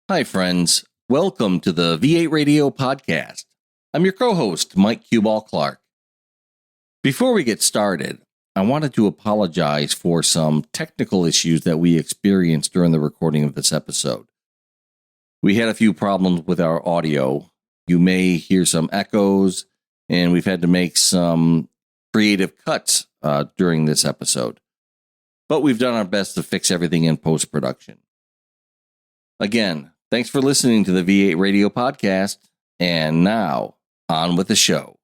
Hi, friends. Welcome to the V8 Radio Podcast. I'm your co-host, Mike Clarke. Before we get started, I wanted to apologize for some technical issues that we experienced during the recording of this episode. We had a few problems with our audio. You may hear some echoes, and we've had to make some creative cuts during this episode. But we've done our best to fix everything in post-production. Again, thanks for listening to the V8 Radio Podcast, and now, on with the show.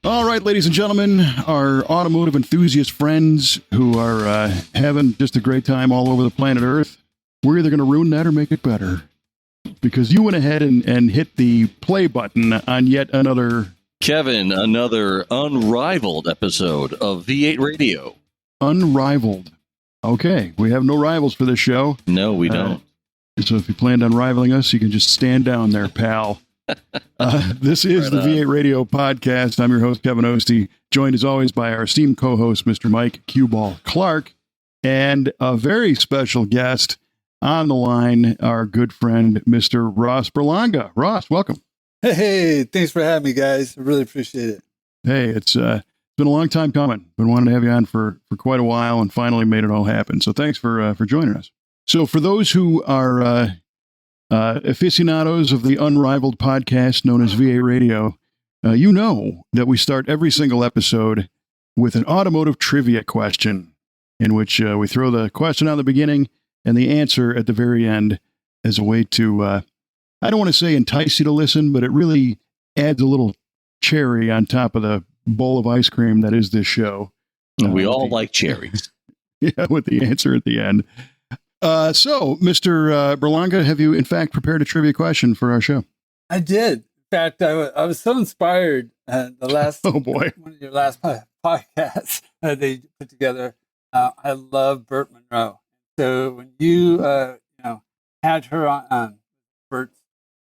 All right, ladies and gentlemen, our automotive enthusiast friends who are having just a great time all over the planet Earth, we're either going to ruin that or make it better. Because you went ahead and hit the play button on yet another... Kevin, another unrivaled episode of V8 Radio. Unrivaled. Okay, we have no rivals for this show. No, we don't. So if you planned on rivaling us, you can just stand down there, pal. This is the V8 Radio Podcast. I'm your host, Kevin Oeste, joined as always by our esteemed co-host, Mr. Mike Clarke, and a very special guest on the line, our good friend, Mr. Ross Berlanga. Ross, welcome. Hey, thanks for having me, guys. I really appreciate it. Hey, it's been a long time coming. Been wanting to have you on for quite a while and finally made it all happen. So thanks for joining us. So for those who are aficionados of the unrivaled podcast known as VA Radio, you know that we start every single episode with an automotive trivia question in which we throw the question out at the beginning and the answer at the very end as a way to, I don't want to say entice you to listen, but it really adds a little cherry on top of the bowl of ice cream that is this show. We all like cherries. Yeah, with the answer at the end. So, Mr. Berlanga, have you in fact prepared a trivia question for our show? I did. In fact, I was so inspired the last oh boy, one of your last podcasts they put together. I love Burt Monroe. So when you had her on Burt's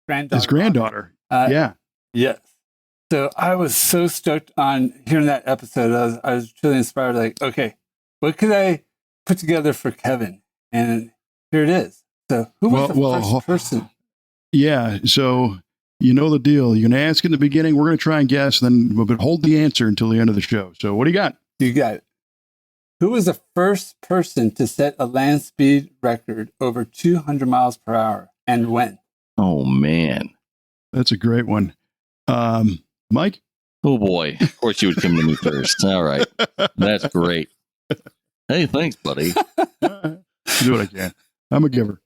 granddaughter, his granddaughter, yeah, yes. So I was so stoked on hearing that episode. I was truly inspired. Like, okay, what could I put together for Kevin? And here it is. So who was the first person? Yeah. So you know the deal. You're going to ask in the beginning. We're going to try and guess, but hold the answer until the end of the show. So what do you got? You got it. Who was the first person to set a land speed record over 200 miles per hour and when? Oh, man. That's a great one. Mike? Oh, boy. Of course you would come to me first. All right. That's great. Hey, thanks, buddy. Do what I can. I'm a giver.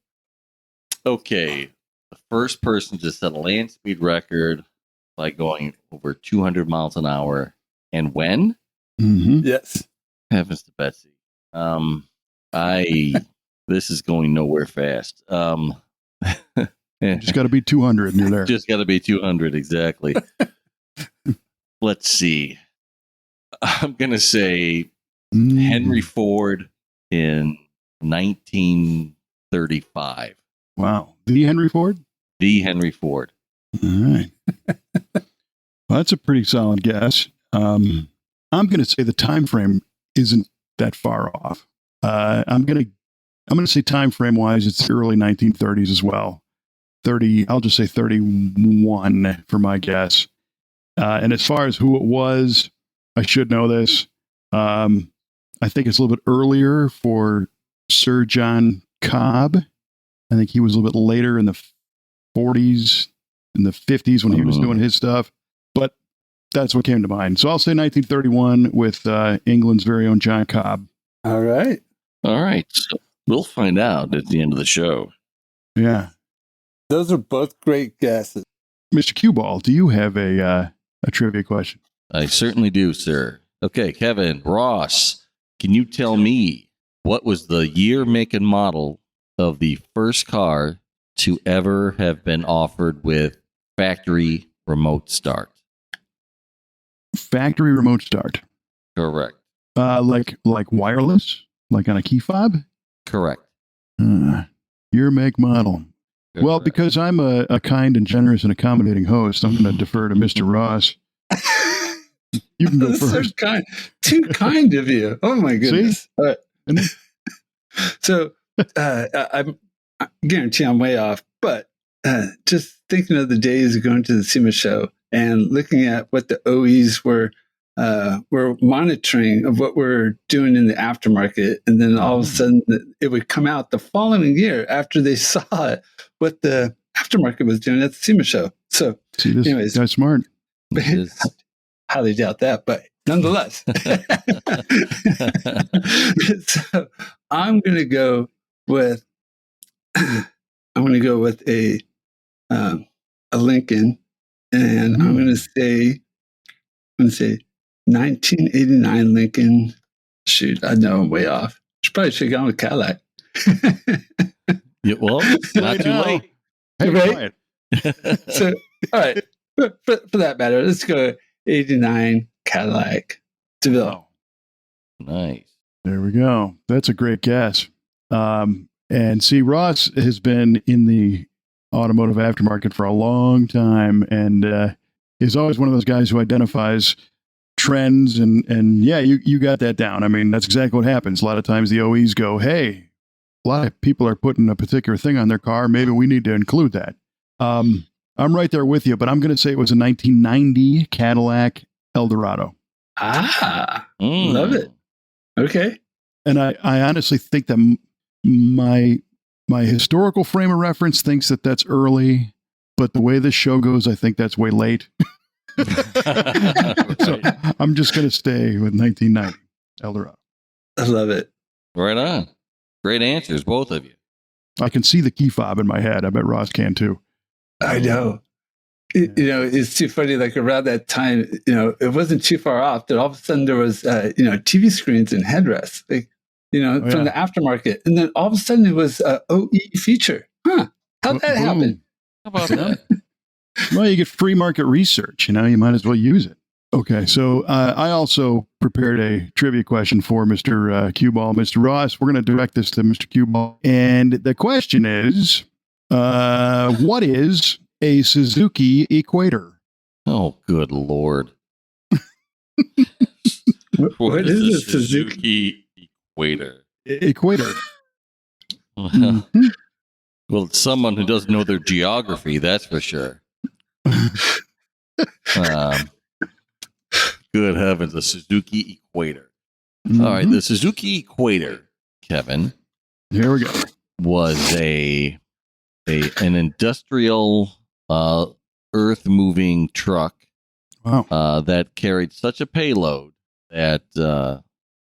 Okay. The first person to set a land speed record by going over 200 miles an hour. And when? Mm-hmm. Yes. Heavens to Betsy. This is going nowhere fast. Just got to be 200 and you're there. Just got to be 200, exactly. Let's see. I'm going to say Henry Ford in 1935. Wow. The Henry Ford? The Henry Ford. All right. Well, that's a pretty solid guess. I'm going to say the time frame isn't that far off. I'm going to say time frame wise, it's the early 1930s as well. I'll just say 31 for my guess. And as far as who it was, I should know this. I think it's a little bit earlier for Sir John Cobb. I think he was a little bit later in the 40s, in the 50s when he was doing his stuff. But that's what came to mind. So I'll say 1931 with England's very own John Cobb. All right. All right. So we'll find out at the end of the show. Yeah. Those are both great guesses. Mr. Cueball, do you have a trivia question? I certainly do, sir. Okay, Kevin, Ross, can you tell me what was the year, make, and model of the first car to ever have been offered with factory remote start? Factory remote start. Correct. Like wireless, like on a key fob? Correct. Year, make, model. Correct. Well, because I'm a kind and generous and accommodating host, I'm going to defer to Mr. Ross You can go That's so first. kind. Too kind of you. Oh my goodness. All right. So I guarantee I'm way off, but just thinking of the days of going to the SEMA show and looking at what the OEs were monitoring of what we're doing in the aftermarket, and then all of a sudden it would come out the following year after they saw what the aftermarket was doing at the SEMA show. So, See, this anyways, guy's smart. highly doubt that, but nonetheless. So I'm going to go with a Lincoln, and I'm going to say 1989 Lincoln. Shoot, I know I'm way off. Probably should have gone with Cadillac. Yeah, well, not too late. Hey, Right? So, all right, for that matter, let's go 89 Cadillac DeVille. Nice. There we go. That's a great guess. And see, Ross has been in the automotive aftermarket for a long time, and is always one of those guys who identifies trends. And yeah, you got that down. I mean, that's exactly what happens. A lot of times the OEs go, hey, a lot of people are putting a particular thing on their car. Maybe we need to include that. I'm right there with you, but I'm going to say it was a 1990 Cadillac Eldorado. Love it. Okay. And I honestly think that my historical frame of reference thinks that that's early, but the way this show goes, I think that's way late. So I'm just going to stay with 1990 Eldorado. I love it. Right on. Great answers, both of you. I can see the key fob in my head. I bet Ross can too. I know. It's too funny. Like around that time, it wasn't too far off that all of a sudden there was, TV screens and headrests, from the aftermarket. And then all of a sudden it was an OE feature. How'd that happen? How about that? Well, you get free market research, you might as well use it. Okay, so I also prepared a trivia question for Mr. Q-Ball. Mr. Ross, we're going to direct this to Mr. Q-Ball. And the question is, what is a Suzuki Equator? Oh, good Lord. What is a Suzuki Equator? Equator. Well, it's someone who doesn't know their geography, that's for sure. Good heavens, the Suzuki Equator. All right, the Suzuki Equator, Kevin. Here we go. Was an industrial earth-moving truck that carried such a payload that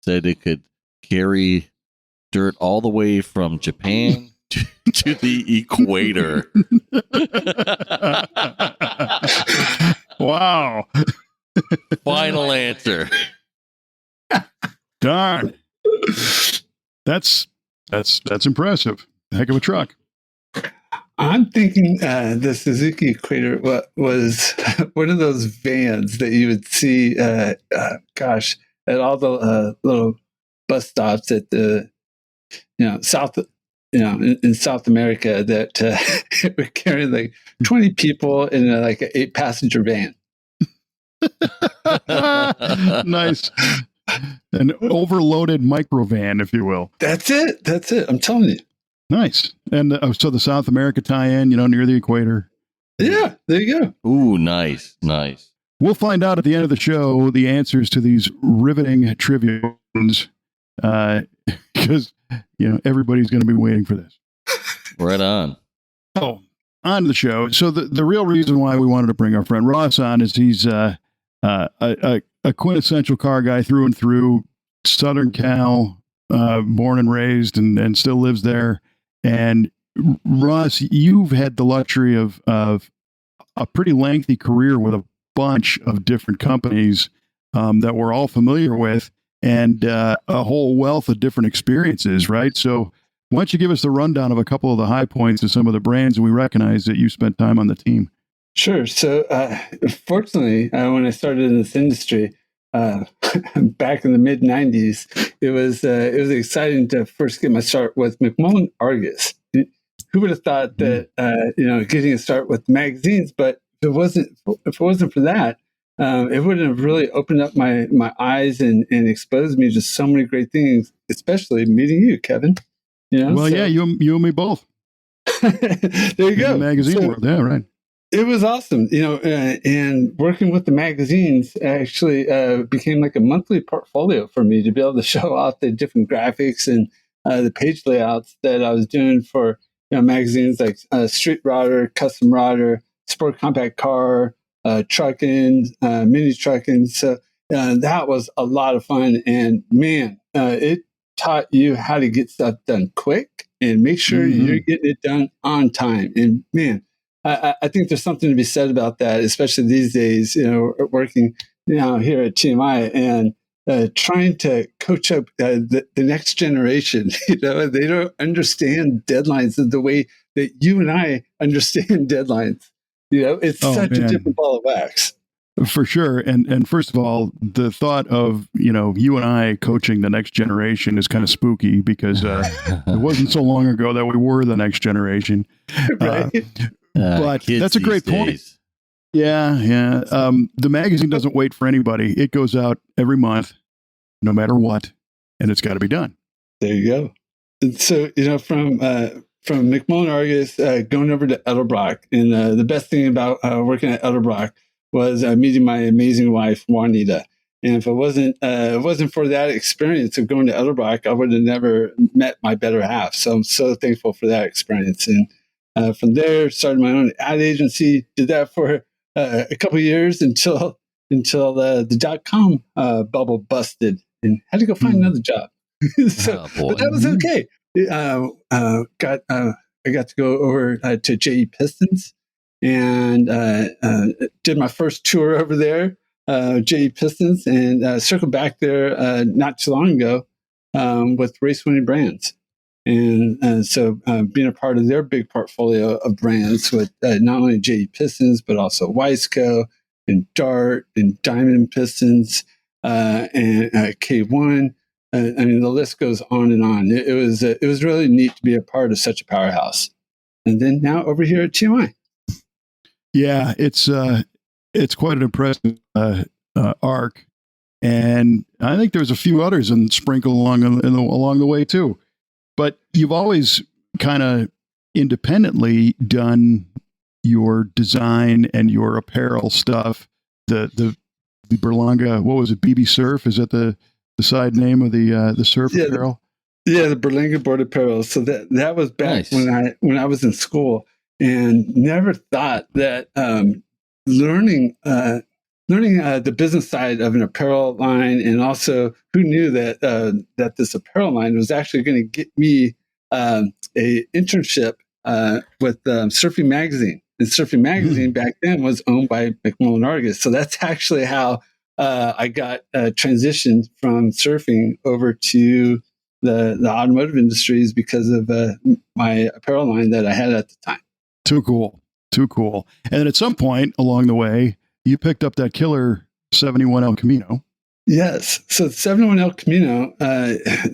said it could carry dirt all the way from Japan to the equator. Wow. Final answer. Darn. That's impressive. Heck of a truck. I'm thinking the Suzuki Equator was one of those vans that you would see, at all the little bus stops at the, South, in South America that would carry like 20 people in an 8-passenger van. Nice. An overloaded microvan, if you will. That's it. I'm telling you. Nice. And so the South America tie-in, near the equator. Yeah, there you go. Ooh, nice. We'll find out at the end of the show the answers to these riveting trivia questions, because everybody's going to be waiting for this. Right on. Oh, on to the show. So the real reason why we wanted to bring our friend Ross on is he's a quintessential car guy through and through, Southern Cal, born and raised, and still lives there. And Ross, you've had the luxury of a pretty lengthy career with a bunch of different companies that we're all familiar with, and a whole wealth of different experiences, right? So why don't you give us the rundown of a couple of the high points of some of the brands we recognize that you spent time on the team? Sure. So fortunately, when I started in this industry, back in the mid '90s, it was exciting to first get my start with McMullen Argus. Who would have thought that getting a start with magazines? But if it wasn't for that, it would have really opened up my eyes and exposed me to so many great things, especially meeting you, Kevin. Well, yeah, you and me both. There you In go. the magazine world, yeah, right. It was awesome, and working with the magazines actually became like a monthly portfolio for me to be able to show off the different graphics and the page layouts that I was doing for magazines like Street Rodder, Custom Rodder, Sport Compact Car, Trucking, Mini Trucking. So that was a lot of fun, and man, it taught you how to get stuff done quick and make sure you're getting it done on time. And man, I think there's something to be said about that, especially these days, working here at TMI and trying to coach up the next generation. They don't understand deadlines the way that you and I understand deadlines. It's such a different ball of wax. For sure. And first of all, the thought of, you and I coaching the next generation is kind of spooky because it wasn't so long ago that we were the next generation. Right. But that's a great point. Yeah. The magazine doesn't wait for anybody. It goes out every month, no matter what, and it's got to be done. There you go. And so, from McMullen Argus going over to Edelbrock, and the best thing about working at Edelbrock was meeting my amazing wife, Juanita. And if it wasn't for that experience of going to Edelbrock, I would have never met my better half. So I'm so thankful for that experience. And from there, started my own ad agency. Did that for a couple of years until the .com bubble busted, and had to go find another job. But that was okay. I got to go over to JE Pistons and did my first tour over there, JE Pistons, and circled back there not too long ago with Race Winning Brands. And so being a part of their big portfolio of brands with not only JE Pistons, but also Wiseco and Dart and Diamond Pistons and K1. I mean, the list goes on and on. It was really neat to be a part of such a powerhouse. And then now over here at TMI. Yeah, it's quite an impressive arc, and I think there's a few others and sprinkled along the way too. But you've always kind of independently done your design and your apparel stuff. The Berlanga, what was it? BB Surf? Is that the side name of the surf apparel? Yeah, the Berlanga board apparel. So that was back when I was in school, and never thought that learning the business side of an apparel line, and also who knew that this apparel line was actually going to get me a internship with Surfing Magazine. And Surfing Magazine back then was owned by McMullen Argus. So that's actually how I got transitioned from surfing over to the automotive industries because of my apparel line that I had at the time. Too cool. And then at some point along the way, you picked up that killer 71 El Camino. Yes. So the 71 El Camino,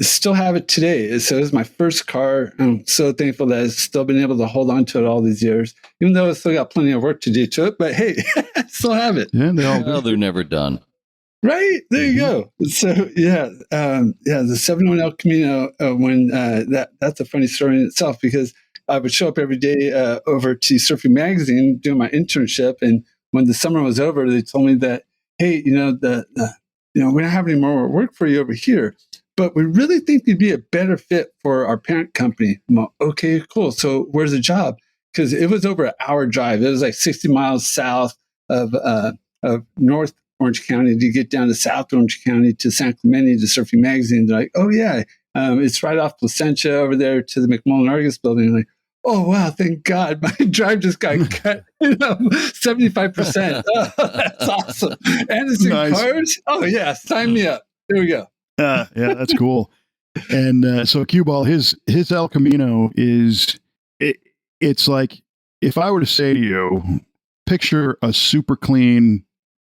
still have it today. So it was my first car. I'm so thankful that I've still been able to hold on to it all these years, even though it's still got plenty of work to do to it. But hey, I still have it. Yeah, they're never done. Right. There you go. So the 71 El Camino, that's a funny story in itself, because I would show up every day over to Surfing Magazine doing my internship, and when the summer was over, they told me that, hey, we don't have any more work for you over here, but we really think you'd be a better fit for our parent company. I'm like, okay, cool. So where's the job? Because it was over an hour drive. It was like 60 miles south of North Orange County to get down to South Orange County to San Clemente to Surfing Magazine. They're like, oh yeah, it's right off Placentia over there to the McMullen Argus building. I'm like, oh, wow, thank God. My drive just got cut 75%. Oh, that's awesome. And it's in cars? Oh, yeah, sign me up. There we go. Yeah, that's cool. And so Cue Ball, his El Camino it's like, if I were to say to you, picture a super clean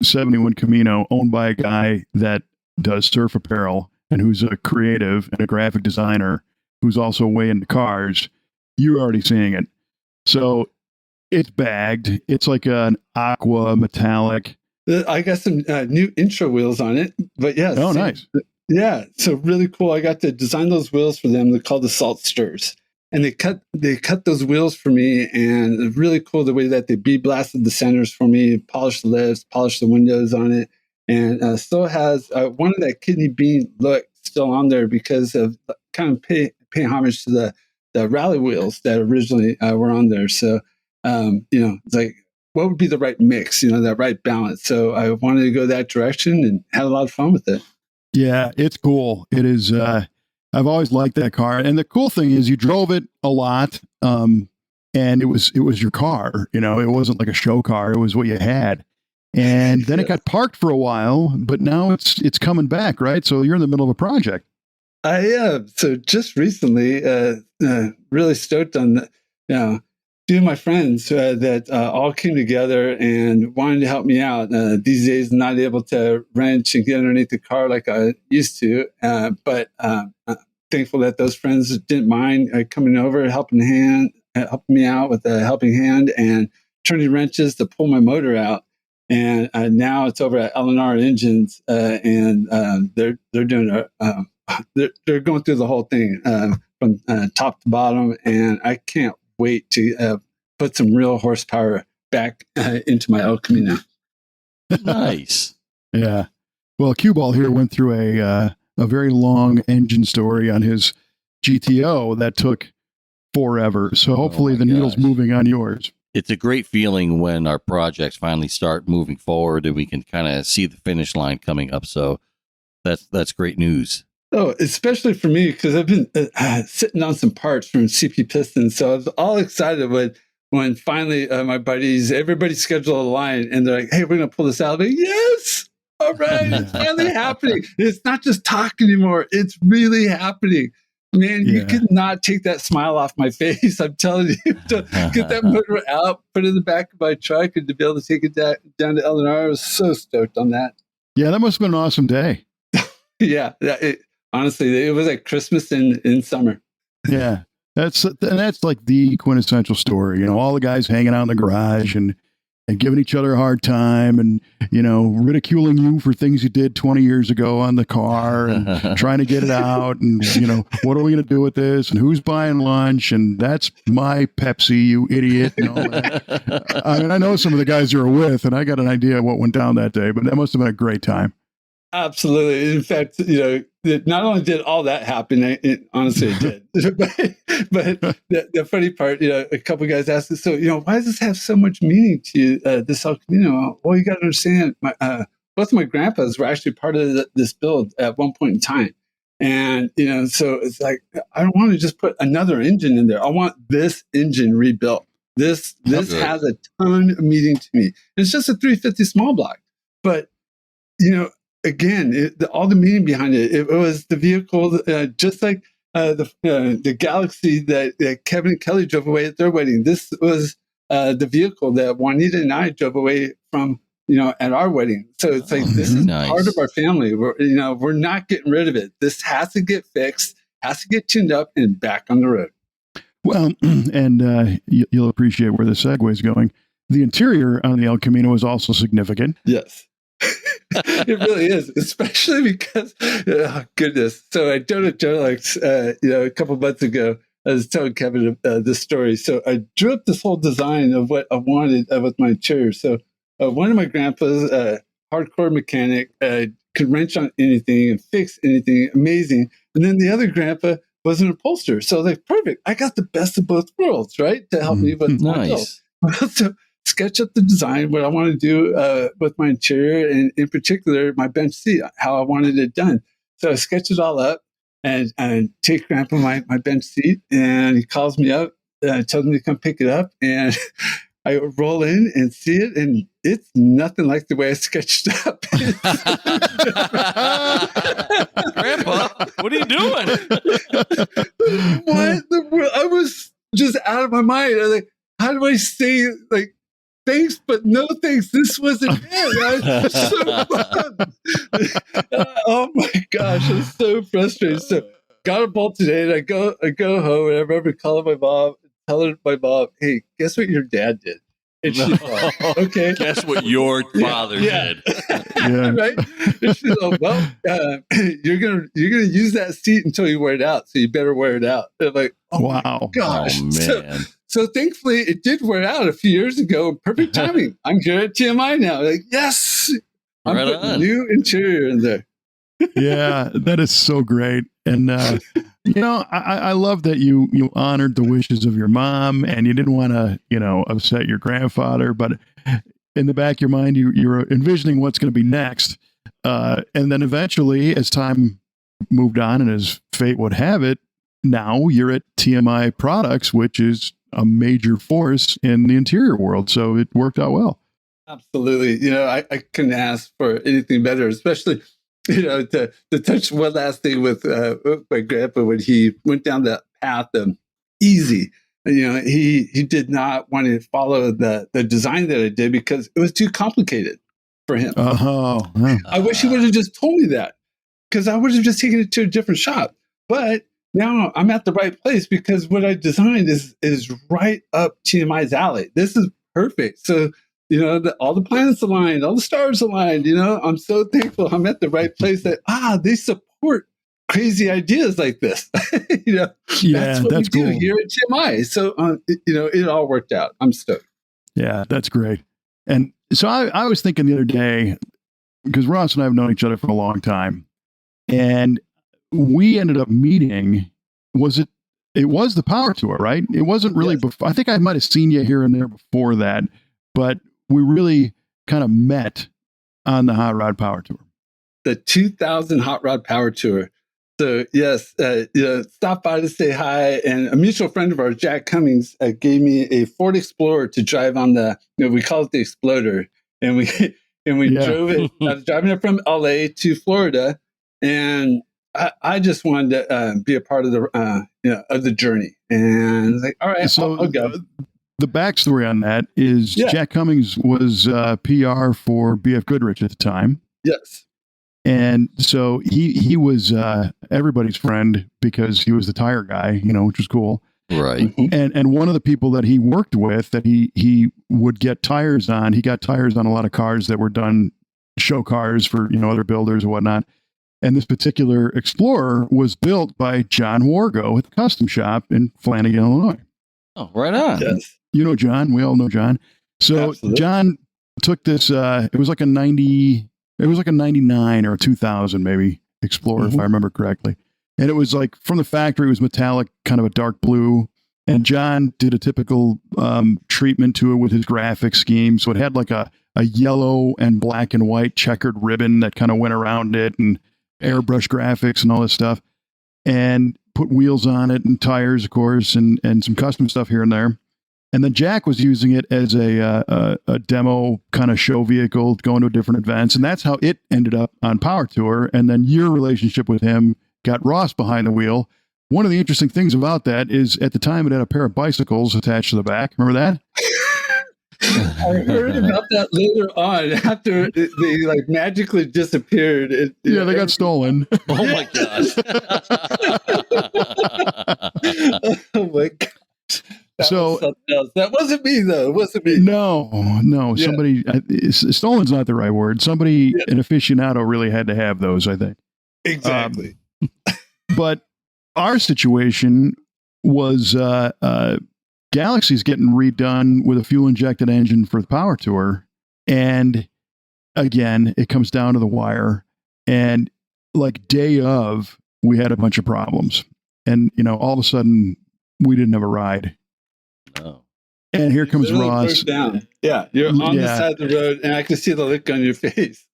71 Camino owned by a guy that does surf apparel and who's a creative and a graphic designer who's also way into cars, you're already seeing it. So it's bagged. It's like an aqua metallic. I got some new intro wheels on it, but yeah. Oh, nice. Yeah, so really cool. I got to design those wheels for them. They're called the Salt Stirs, and they cut those wheels for me, and it's really cool the way that they bead blasted the centers for me, polished the lifts, polished the windows on it, and still has one of that kidney bean look still on there because of kind of paying homage to the rally wheels that originally were on there. So it's like, what would be the right mix, that right balance. So I wanted to go that direction and had a lot of fun with it. Yeah, it's cool. It is. I've always liked that car, and the cool thing is you drove it a lot, and it was your car. It wasn't like a show car; it was what you had. And then it got parked for a while, but now it's coming back, right? So you're in the middle of a project. I am. So just recently, really stoked on two of my friends that all came together and wanted to help me out. These days, not able to wrench and get underneath the car like I used to, but thankful that those friends didn't mind coming over, helping me out with a helping hand and turning wrenches to pull my motor out. And now it's over at L&R Engines, and they're doing they're going through the whole thing from top to bottom, and I can't wait to put some real horsepower back into my El Camino. Nice. Yeah. Well, Cue Ball here went through a very long engine story on his GTO that took forever. So hopefully the needle's moving on yours. It's a great feeling when our projects finally start moving forward and we can kind of see the finish line coming up. So that's great news. Oh, especially for me, because I've been sitting on some parts from CP Pistons. So I was all excited when finally my buddies, everybody scheduled a line and they're like, hey, we're going to pull this out. I'm like, yes, all right, it's finally happening. It's not just talk anymore. It's really happening. Man, you could not take that smile off my face. I'm telling you, to get that motor out, put it in the back of my truck, and to be able to take it down to L&R, I was so stoked on that. Yeah, that must have been an awesome day. Yeah, honestly, it was like Christmas in summer. Yeah, that's like the quintessential story. All the guys hanging out in the garage and giving each other a hard time and, ridiculing you for things you did 20 years ago on the car and trying to get it out. And, what are we going to do with this? And who's buying lunch? And that's my Pepsi, you idiot. And all that. I mean, I know some of the guys you were with, and I got an idea of what went down that day, but that must have been a great time. Absolutely. In fact, not only did all that happen, honestly, it did. but the funny part, a couple of guys asked us, so, why does this have so much meaning to you, this El Camino? Well, you got to understand, both of my grandpas were actually part of this build at one point in time. And, so it's like, I don't want to just put another engine in there. I want this engine rebuilt. This has a ton of meaning to me. And it's just a 350 small block. But, again, all the meaning behind it. It was the vehicle, just like the Galaxy that Kevin and Kelly drove away at their wedding. This was the vehicle that Juanita and I drove away from, at our wedding. So it's like this is part of our family. We're not getting rid of it. This has to get fixed, has to get tuned up, and back on the road. Well, and you'll appreciate where the segue is going. The interior on the El Camino is also significant. Yes. It really is, especially because, goodness. So I done a Jolex, a couple months ago. I was telling Kevin this story. So I drew up this whole design of what I wanted with my interior. So one of my grandpas, hardcore mechanic, could wrench on anything and fix anything, amazing. And then the other grandpa was an upholsterer. So I was like, perfect. I got the best of both worlds, right? To help me with my build. So sketch up the design, what I want to do with my interior, and in particular, my bench seat, how I wanted it done. So I sketched it all up and take Grandpa my bench seat, and he calls me up, tells me to come pick it up, and I roll in and see it, and it's nothing like the way I sketched it up. Grandpa, what are you doing? What the world? I was just out of my mind. I was like, how do I say, like, thanks, but no thanks? This wasn't it. I was so bummed. Oh my gosh, I was so frustrated. So got a bolt today, and I go home, and I remember calling my mom, telling my mom, hey, guess what your dad did? And she's like, okay. Guess what your father did. Yeah. Right? And she's like, well, you're gonna use that seat until you wear it out, so you better wear it out. And I'm like, oh Wow. gosh. Oh, man. So thankfully, it did wear out a few years ago. Perfect timing. I'm here at TMI now. Like, yes, I'm Right putting on. new interior in there. Yeah, that is so great. And I love that you honored the wishes of your mom, and you didn't want to upset your grandfather, but in the back of your mind you're envisioning what's going to be next, and then eventually, as time moved on and as fate would have it, now you're at TMI Products, which is a major force in the interior world. So it worked out well. Absolutely. I couldn't ask for anything better, especially to touch one last thing with my grandpa when he went down that path of easy. He did not want to follow the design that I did because it was too complicated for him. I wish he would have just told me that, because I would have just taken it to a different shop. But now I'm at the right place because what I designed is right up TMI's alley. This is perfect. So all the planets aligned, all the stars aligned. I'm so thankful I'm at the right place that they support crazy ideas like this. That's what we do cool here at TMI. So it all worked out. I'm stoked. Yeah, that's great. And so I was thinking the other day, because Ross and I have known each other for a long time, and we ended up meeting. It was the Power Tour, right? It wasn't really before. I think I might have seen you here and there before that, but we really kind of met on the Hot Rod Power Tour. The 2000 Hot Rod Power Tour. So yes, stop by to say hi. And a mutual friend of ours, Jack Cummings, gave me a Ford Explorer to drive on the, we call it the Exploder. And we drove it. I was driving it from LA to Florida, and I just wanted to be a part of the journey. And I was like, all right, so I'll go. The backstory on that is Jack Cummings was PR for BF Goodrich at the time. Yes. And so he was everybody's friend because he was the tire guy, which was cool. Right. Mm-hmm. And one of the people that he worked with that he would get tires on, he got tires on a lot of cars that were done, show cars for, other builders and whatnot. And this particular Explorer was built by John Wargo at the custom shop in Flanagan, Illinois. Oh, right on. Yes. John. We all know John. So absolutely. John took this, it was like a 99 or a 2000 maybe Explorer, if I remember correctly. And it was like from the factory, it was metallic, kind of a dark blue. And John did a typical treatment to it with his graphic scheme. So it had like a yellow and black and white checkered ribbon that kind of went around it, and airbrush graphics and all this stuff, and put wheels on it and tires, of course, and some custom stuff here and there. And then Jack was using it as a demo kind of show vehicle, going to different events. And that's how it ended up on Power Tour. And then your relationship with him got Ross behind the wheel. One of the interesting things about that is at the time it had a pair of bicycles attached to the back. Remember that? I heard about that later on after they magically disappeared. They got stolen. Oh my gosh. Oh my gosh. That wasn't me, though. It wasn't me. No. Yeah. Somebody, stolen's not the right word. Somebody, an aficionado, really had to have those, I think. Exactly. But our situation was Galaxy's getting redone with a fuel-injected engine for the Power Tour. And again, it comes down to the wire. And day of, we had a bunch of problems. And, all of a sudden, we didn't have a ride. Oh. And here comes Ross. Down. Yeah, you're on the side of the road, and I can see the look on your face.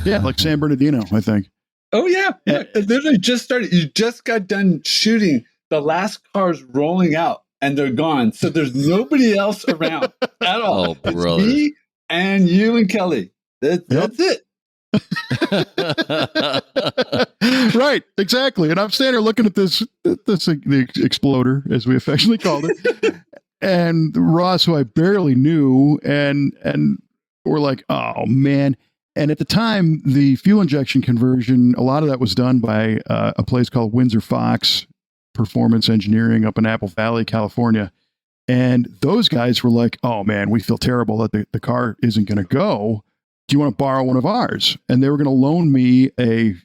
Yeah, like San Bernardino, I think. Oh, yeah. It literally just started. You just got done shooting. The last car's rolling out, and they're gone. So there's nobody else around at all. Oh, brother. It's me and you and Kelly. That's it. Right, exactly. And I'm standing there looking at the Exploder, as we affectionately called it, and Ross, who I barely knew, and we're like, oh man. And at the time, the fuel injection conversion, a lot of that was done by a place called Windsor Fox Performance Engineering up in Apple Valley, California. And those guys were like, oh man, we feel terrible that the car isn't going to go. Do you want to borrow one of ours? And they were going to loan me a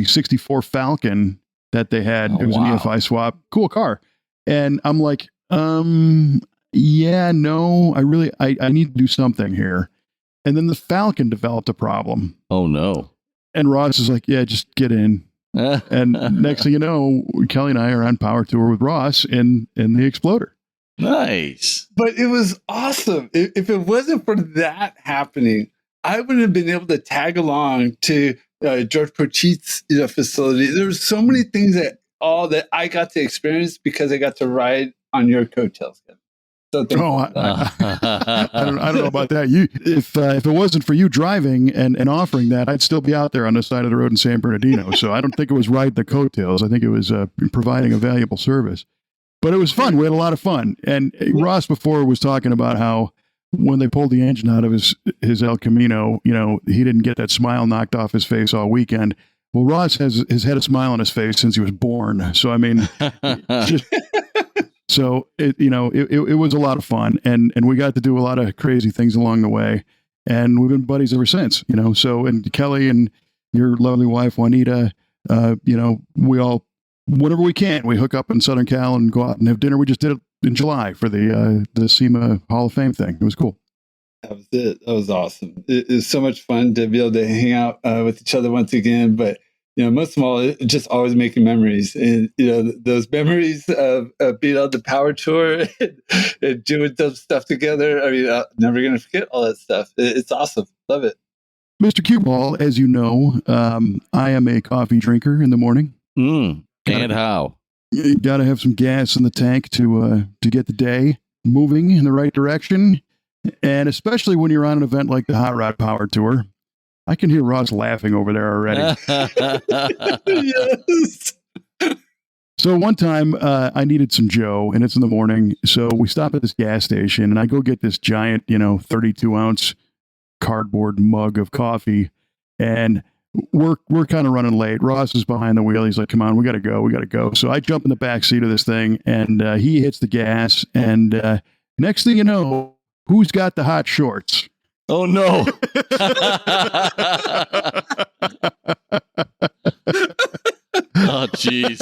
64 Falcon that they had. It was an EFI swap. Cool car. And I'm like, yeah, no, I need to do something here. And then the Falcon developed a problem. Oh no. And Ross is like, yeah, just get in. And next thing you know, Kelly and I are on power tour with Ross in the Exploder. Nice. But it was awesome. If it wasn't for that happening, I wouldn't have been able to tag along to George Pochit's facility. There were so many things that I got to experience because I got to ride on your coattails, Kevin. So I don't know about that. If it wasn't for you driving and offering that, I'd still be out there on the side of the road in San Bernardino. So I don't think it was riding the coattails. I think it was providing a valuable service. But it was fun. We had a lot of fun. And Ross before was talking about how when they pulled the engine out of his El Camino, he didn't get that smile knocked off his face all weekend. Well, Ross has had a smile on his face since he was born. So, I mean, it was a lot of fun. And we got to do a lot of crazy things along the way. And we've been buddies ever since, So, and Kelly and your lovely wife, Juanita, we all, whenever we can, we hook up in Southern Cal and go out and have dinner. We just did it in July for the SEMA Hall of Fame thing. It was cool. That was it. That was awesome. It was so much fun to be able to hang out with each other once again. But most of all, it's just always making memories, and those memories of being on the power tour and doing some stuff together. I mean, I'm never going to forget all that stuff. It's awesome. Love it. Mr. Cueball, as you know, I am a coffee drinker in the morning. And how? You got to have some gas in the tank to get the day moving in the right direction. And especially when you're on an event like the Hot Rod Power Tour. I can hear Ross laughing over there already. Yes. So one time I needed some Joe, and it's in the morning. So we stop at this gas station, and I go get this giant, 32-ounce cardboard mug of coffee. And we're kind of running late. Ross is behind the wheel. He's like, come on, we got to go. So I jump in the back seat of this thing, and he hits the gas. And next thing you know, who's got the hot shorts? Oh, no. Oh, jeez.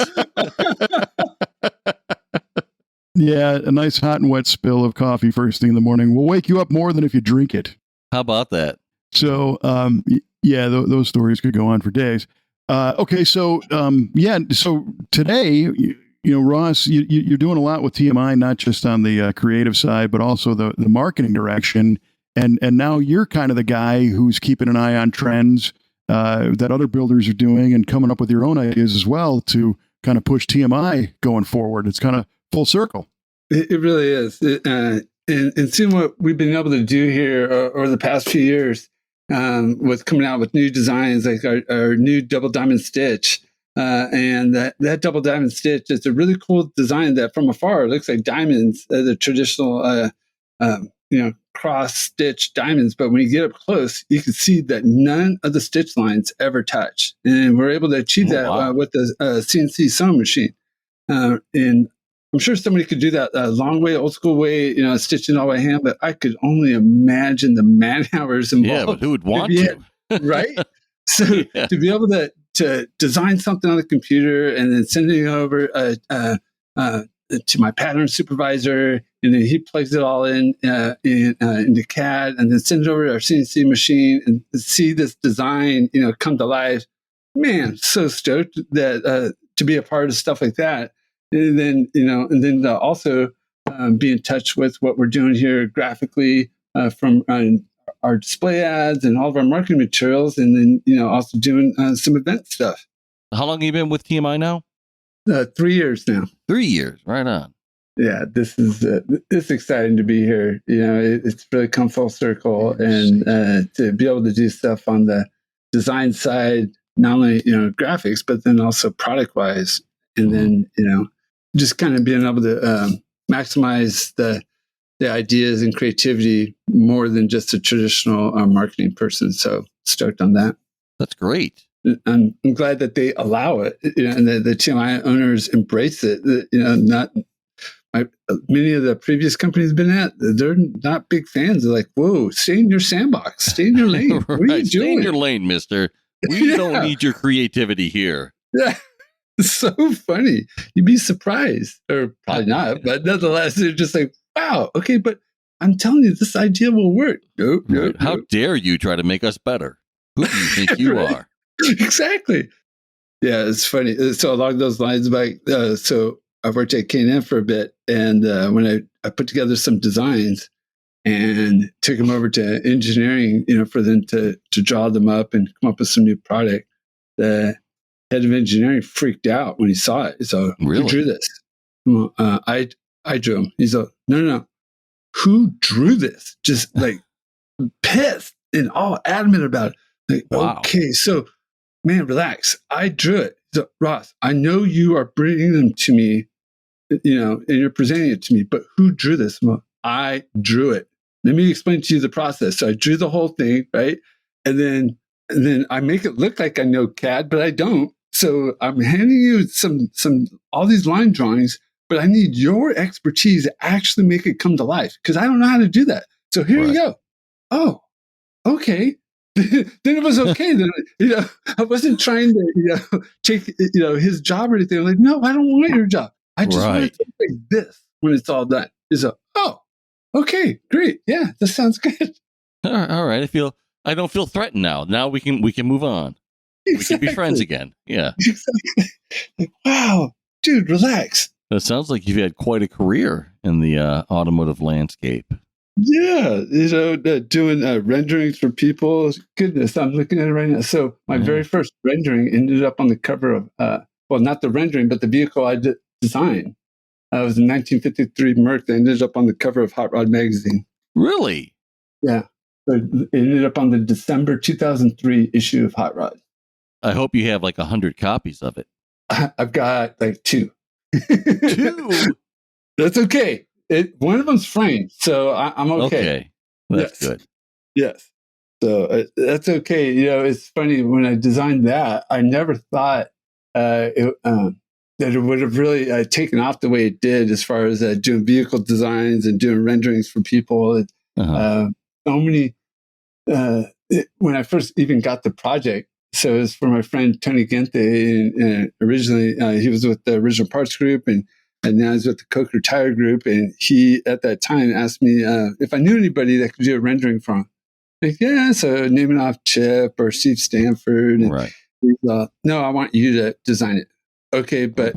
Yeah, a nice hot and wet spill of coffee first thing in the morning will wake you up more than if you drink it. How about that? So, those stories could go on for days. Okay, so today, Ross, you're doing a lot with TMI, not just on the creative side, but also the marketing direction. And now you're kind of the guy who's keeping an eye on trends that other builders are doing and coming up with your own ideas as well to kind of push TMI going forward. It's kind of full circle. It really is. And seeing what we've been able to do here over the past few years with coming out with new designs like our new double diamond stitch. And that double diamond stitch is a really cool design that from afar looks like diamonds, the traditional cross stitch diamonds, but when you get up close, you can see that none of the stitch lines ever touch, and we're able to achieve that with the CNC sewing machine. And I'm sure somebody could do that long way, old school way, stitching all by hand, but I could only imagine the man hours involved. Yeah, but who would want to? Right? So to be able to design something on the computer and then send it over to my pattern supervisor, and then he plugs it all into CAD, and then sends it over to our CNC machine and see this design, come to life. Man, so stoked that to be a part of stuff like that, and then also be in touch with what we're doing here graphically from our display ads and all of our marketing materials, and then also doing some event stuff. How long have you been with TMI now? 3 years now. 3 years, right on. Yeah, this is exciting to be here. It's really come full circle, and to be able to do stuff on the design side, not only graphics, but then also product wise, and then just kind of being able to maximize the ideas and creativity more than just a traditional marketing person. So stoked on that. That's great. I'm glad that they allow it, and that the TMI owners embrace it. Not many of the previous companies I've been at, they're not big fans. They're like, whoa, stay in your sandbox, stay in your lane. Right. What are you doing? Stay in your lane, mister. We don't need your creativity here. Yeah. It's so funny. You'd be surprised, or probably not, but nonetheless, they're just like, wow, okay, but I'm telling you, this idea will work. Nope, Right. nope, How nope. dare you try to make us better? Who do you think you Right. are? Exactly. Yeah, it's funny. So along those lines, so I worked at K&N for a bit, and when I put together some designs and took them over to engineering, for them to draw them up and come up with some new product, the head of engineering freaked out when he saw it. So, Really? Who drew this? Well, I drew him. He's like, no. Who drew this? Just like pissed and all adamant about it. Like, Wow. Okay, so man, relax. I drew it. So, Ross, I know you are bringing them to me, and you're presenting it to me, but who drew this? Well, I drew it. Let me explain to you the process. So I drew the whole thing, right? And then I make it look like I know CAD, but I don't. So I'm handing you all these line drawings, but I need your expertise to actually make it come to life because I don't know how to do that. So here you go. Oh, okay. Then it was okay. Then I wasn't trying to take his job or anything. I'm like, no, I don't want your job. I just want it to look like this when it's all done. He's like, oh, okay, great. Yeah, that sounds good. All right. I don't feel threatened now. Now we can move on. Exactly. We can be friends again. Yeah. Exactly. Like, wow, dude, relax. It sounds like you've had quite a career in the automotive landscape. Yeah, doing renderings for people. Goodness, I'm looking at it right now. So my very first rendering ended up on the cover of, not the rendering, but the vehicle I designed. It was a 1953 Merc that ended up on the cover of Hot Rod magazine. Really? Yeah. So it ended up on the December 2003 issue of Hot Rod. I hope you have like 100 copies of it. I've got like 2. 2? That's okay. One of them's framed, so I'm okay. Okay. That's good. Yes. So that's okay. It's funny, when I designed that, I never thought that it would have really taken off the way it did as far as doing vehicle designs and doing renderings for people. So many, when I first even got the project, so it was for my friend Tony Gente, and originally he was with the Original Parts Group, and now he's with the Coker Tire Group. And he, at that time, asked me if I knew anybody that could do a rendering for him. Like, yeah, so naming off Chip or Steve Stanford. And right. No, I want you to design it. Okay, but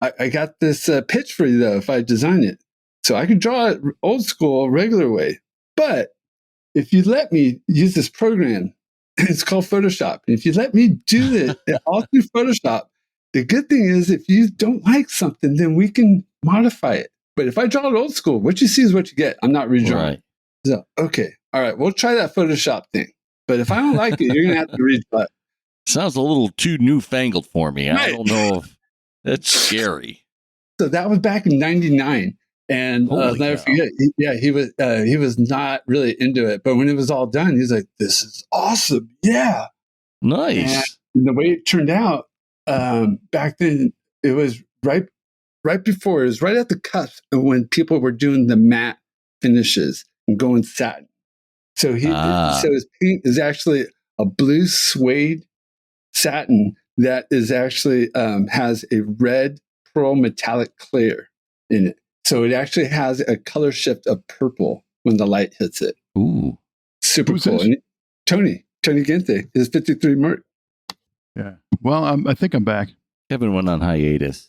I got this pitch for you, though, if I design it. So I could draw it old school, regular way. But if you let me use this program, it's called Photoshop. And if you let me do it all through Photoshop, the good thing is if you don't like something, then we can modify it. But if I draw it old school, what you see is what you get. I'm not redrawing. Right. So, okay. All right. We'll try that Photoshop thing. But if I don't like it, you're going to have to redraw it. Sounds a little too newfangled for me. Right. I don't know if that's scary. So that was back in '99. And I'll never forget. He was not really into it. But when it was all done, he's like, this is awesome. Yeah. Nice. And the way it turned out, back then, it was right before, it was right at the cusp of when people were doing the matte finishes and going satin. So so his paint is actually a blue suede satin that is actually has a red pearl metallic clear in it. So it actually has a color shift of purple when the light hits it. Ooh. Super cool. And Tony Gente, his 53 Merc. Yeah. Well, I think I'm back. Kevin went on hiatus.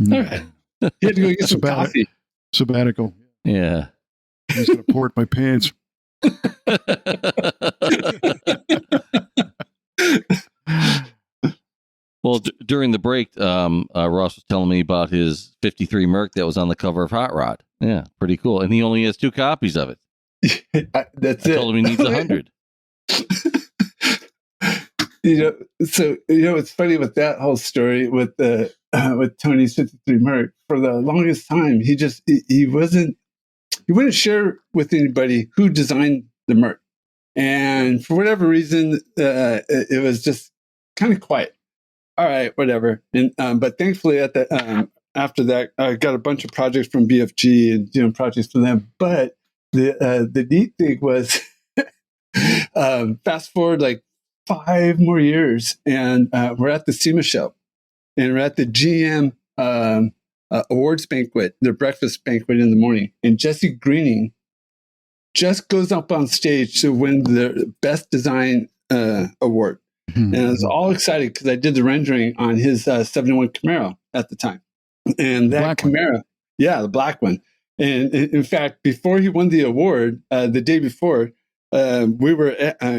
All right. He had to go get some coffee. Sabbatical. Yeah. I'm just going to port my pants. Well, during the break, Ross was telling me about his 53 Merc that was on the cover of Hot Rod. Yeah, pretty cool. And he only has 2 copies of it. That's I told him he needs 100. So it's funny with that whole story with Tony's 53 Merc. For the longest time, he wouldn't share with anybody who designed the Merc, and for whatever reason, it was just kind of quiet. All right, whatever. And but thankfully, at the after that, I got a bunch of projects from BFG and doing projects for them. But the neat thing was, fast forward like 5 more years, and we're at the SEMA Show, and we're at the GM awards banquet, their breakfast banquet in the morning, and Jesse Greening just goes up on stage to win the Best Design award. And I was all excited because I did the rendering on his 71 Camaro at the time. And that Camaro, the black one. And in fact, before he won the award, the day before, we were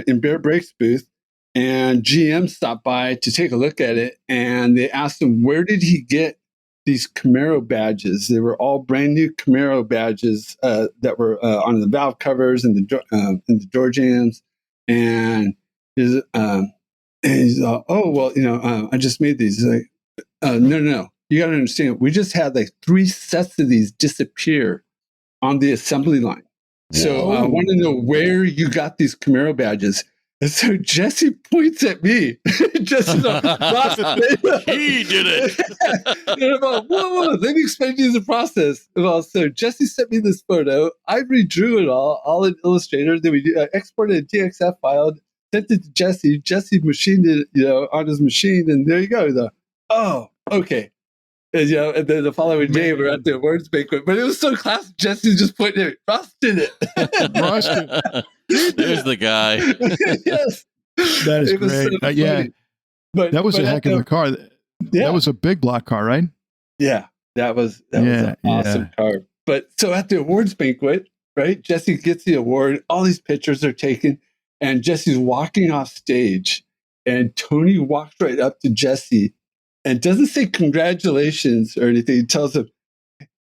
in Bear Breaks booth, and GM stopped by to take a look at it. And they asked him, where did he get these Camaro badges? They were all brand new Camaro badges that were on the valve covers and the door jams. And he's oh, well, I just made these. He's like, no. You got to understand, we just had like 3 sets of these disappear on the assembly line. So I want to know where you got these Camaro badges. And so Jesse points at me. Just he did it. And I'm like, whoa, let me explain to you the process. Well, so Jesse sent me this photo. I redrew it all in Illustrator. Then we exported a TXF file, sent it to Jesse. Jesse machined it, on his machine, and there you go. He's like, oh, okay. And, and then the following day we're at the awards banquet, but it was so classic. Jesse just pointed at me. Ross did it. Ross did it. There's the guy. Yes, that is great. So but that was a heck of a car. That was a big block car, right? Yeah, that was an awesome car. But so at the awards banquet, right? Jesse gets the award. All these pictures are taken, and Jesse's walking off stage, and Tony walks right up to Jesse and doesn't say congratulations or anything. He tells him,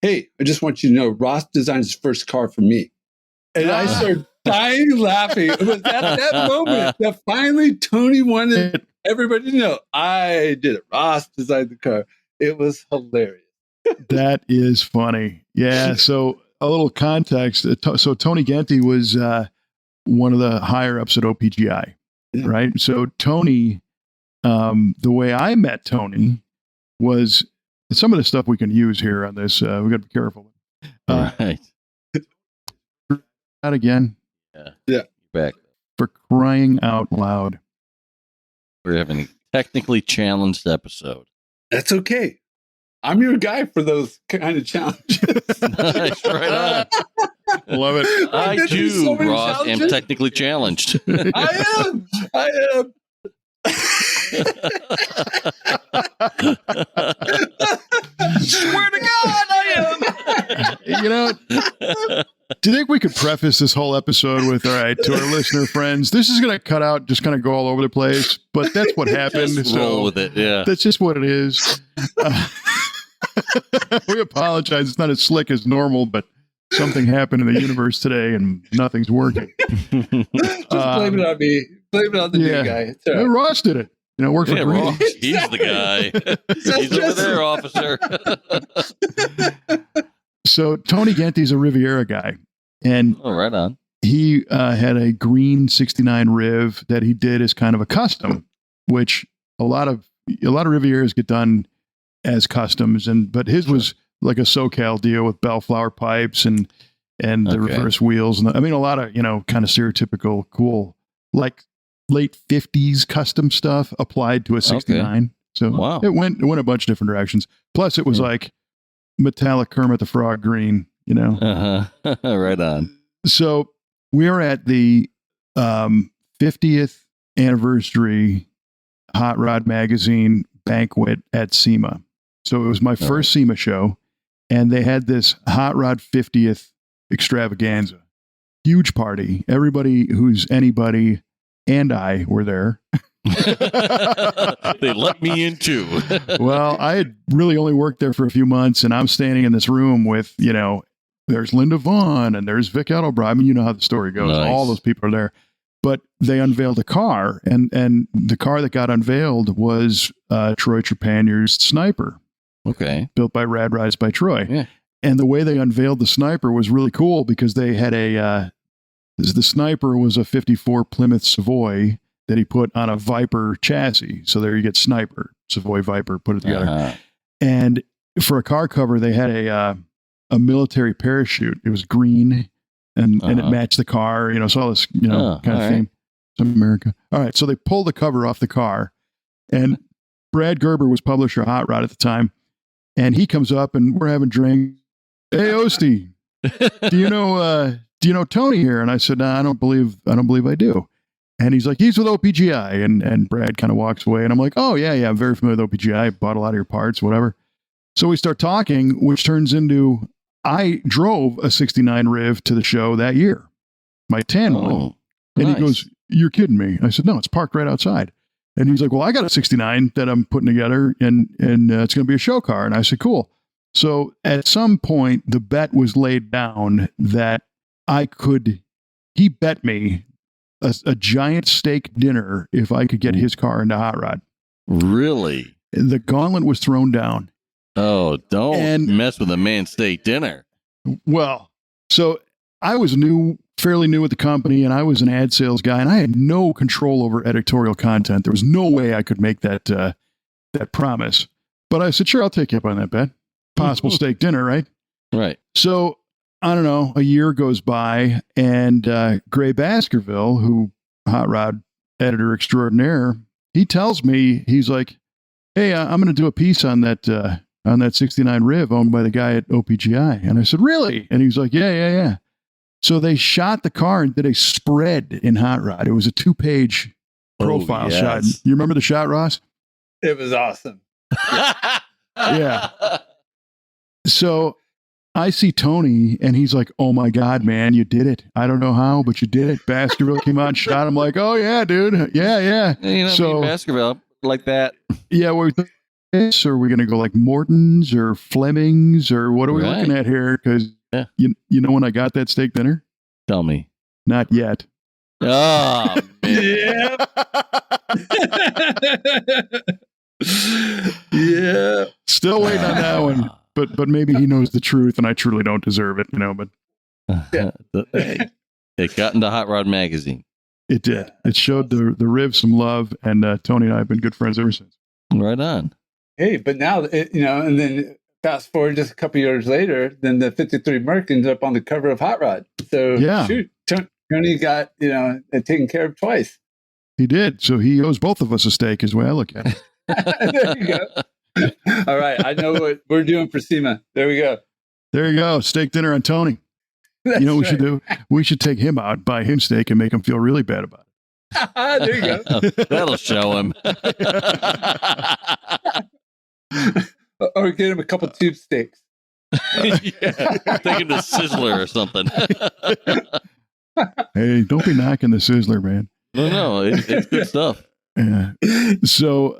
hey, I just want you to know Ross designed his first car for me. And I started dying laughing. It was at that moment that finally Tony wanted everybody to know I did it. Ross designed the car. It was hilarious. That is funny. Yeah. So a little context. So Tony Genty was one of the higher ups at OPGI, right? So Tony, the way I met Tony was some of the stuff we can use here on this. We got to be careful. Right. That again. Yeah. Back. For crying out loud. We're having a technically challenged episode. That's okay. I'm your guy for those kind of challenges. Nice, right on. Love it. I too, Ross, am technically challenged. I am. Swear to God, I am. Do you think we could preface this whole episode with, all right, to our listener friends, this is going to cut out, just kind of go all over the place, but that's what happened. Just roll with it, yeah. That's just what it is. We apologize. It's not as slick as normal, but something happened in the universe today and nothing's working. Just blame it on me. Blame it on the new guy. It's all right. Ross did it. Work for Green. Ross, he's the guy. He's over there, officer. So Tony Genty's a Riviera guy, and right on. He had a green '69 Riv that he did as kind of a custom, which a lot of Rivieras get done as customs, but his was like a SoCal deal with bellflower pipes and the reverse wheels, and a lot of kind of stereotypical cool like late '50s custom stuff applied to a '69. Okay. So it went a bunch of different directions. Plus, it was like metallic Kermit the Frog green, Right on. So we're at the 50th anniversary Hot Rod Magazine banquet at SEMA. So it was my first SEMA show, and they had this Hot Rod 50th extravaganza. Huge party. Everybody who's anybody and I were there. They let me in too. Well, I had really only worked there for a few months, and I'm standing in this room with, there's Linda Vaughn and there's Vic Edelbrock. You know how the story goes. Nice. All those people are there. But they unveiled a car, and the car that got unveiled was Troy Trepanier's Sniper. Okay. Built by Rad Rides by Troy. Yeah. And the way they unveiled the Sniper was really cool because they had the Sniper was a 54 Plymouth Savoy that he put on a Viper chassis. So there you get Sniper, Savoy Viper, put it together. And for a car cover, they had a military parachute. It was green and it matched the car, so all this, kind of theme. Some America. All right. So they pulled the cover off the car, and Brad Gerber was publisher of Hot Rod at the time. And he comes up and we're having drinks. Hey, Oeste, do you know Tony here? And I said, I don't believe I do. And he's like, he's with OPGI. And Brad kind of walks away. And I'm like, oh, yeah, I'm very familiar with OPGI. I bought a lot of your parts, whatever. So we start talking, which turns into, I drove a 69 Riv to the show that year, my tan one. And nice. He goes, you're kidding me. I said, no, it's parked right outside. And he's like, well, I got a 69 that I'm putting together and it's going to be a show car. And I said, cool. So at some point, the bet was laid down that he bet me a giant steak dinner if I could get his car into Hot Rod. Really? The gauntlet was thrown down. Oh, don't mess with a man's steak dinner. Well, so I was fairly new with the company, and I was an ad sales guy, and I had no control over editorial content. There was no way I could make that promise. But I said, sure, I'll take you up on that bet. Possible steak dinner, right? Right. So, I don't know, a year goes by, and Gray Baskerville, who Hot Rod editor extraordinaire, he tells me, he's like, hey, I'm going to do a piece on that 69 Riv owned by the guy at OPGI. And I said, really? And he was like, yeah. So they shot the car and did a spread in Hot Rod. It was a 2-page profile shot. You remember the shot, Ross? It was awesome. Yeah. So I see Tony and he's like, oh my God, man, you did it. I don't know how, but you did it. Baskerville came out and shot him. Like, oh yeah, dude. Yeah. So Baskerville like that. Yeah. Or are we going to go like Morton's or Fleming's or what are we looking at here? Because you know when I got that steak dinner? Tell me. Not yet. Oh, yeah. Yeah. Still waiting on that one. But maybe he knows the truth and I truly don't deserve it, but it got into Hot Rod magazine. It did. It showed the Riv some love, and Tony and I have been good friends ever since. Right on. Hey, but now, and then fast forward just a couple years later, then the 53 Merc ended up on the cover of Hot Rod. So shoot, Tony got, taken care of twice. He did. So he owes both of us a steak is the way I look at it. There you go. All right. I know what we're doing for SEMA. There we go. There you go. Steak dinner on Tony. That's you know what we should do? We should take him out, buy him steak, and make him feel really bad about it. There you go. That'll show him. Or get him a couple tube steaks. Take him to Sizzler or something. Hey, don't be knocking the Sizzler, man. No, it's good stuff. Yeah. So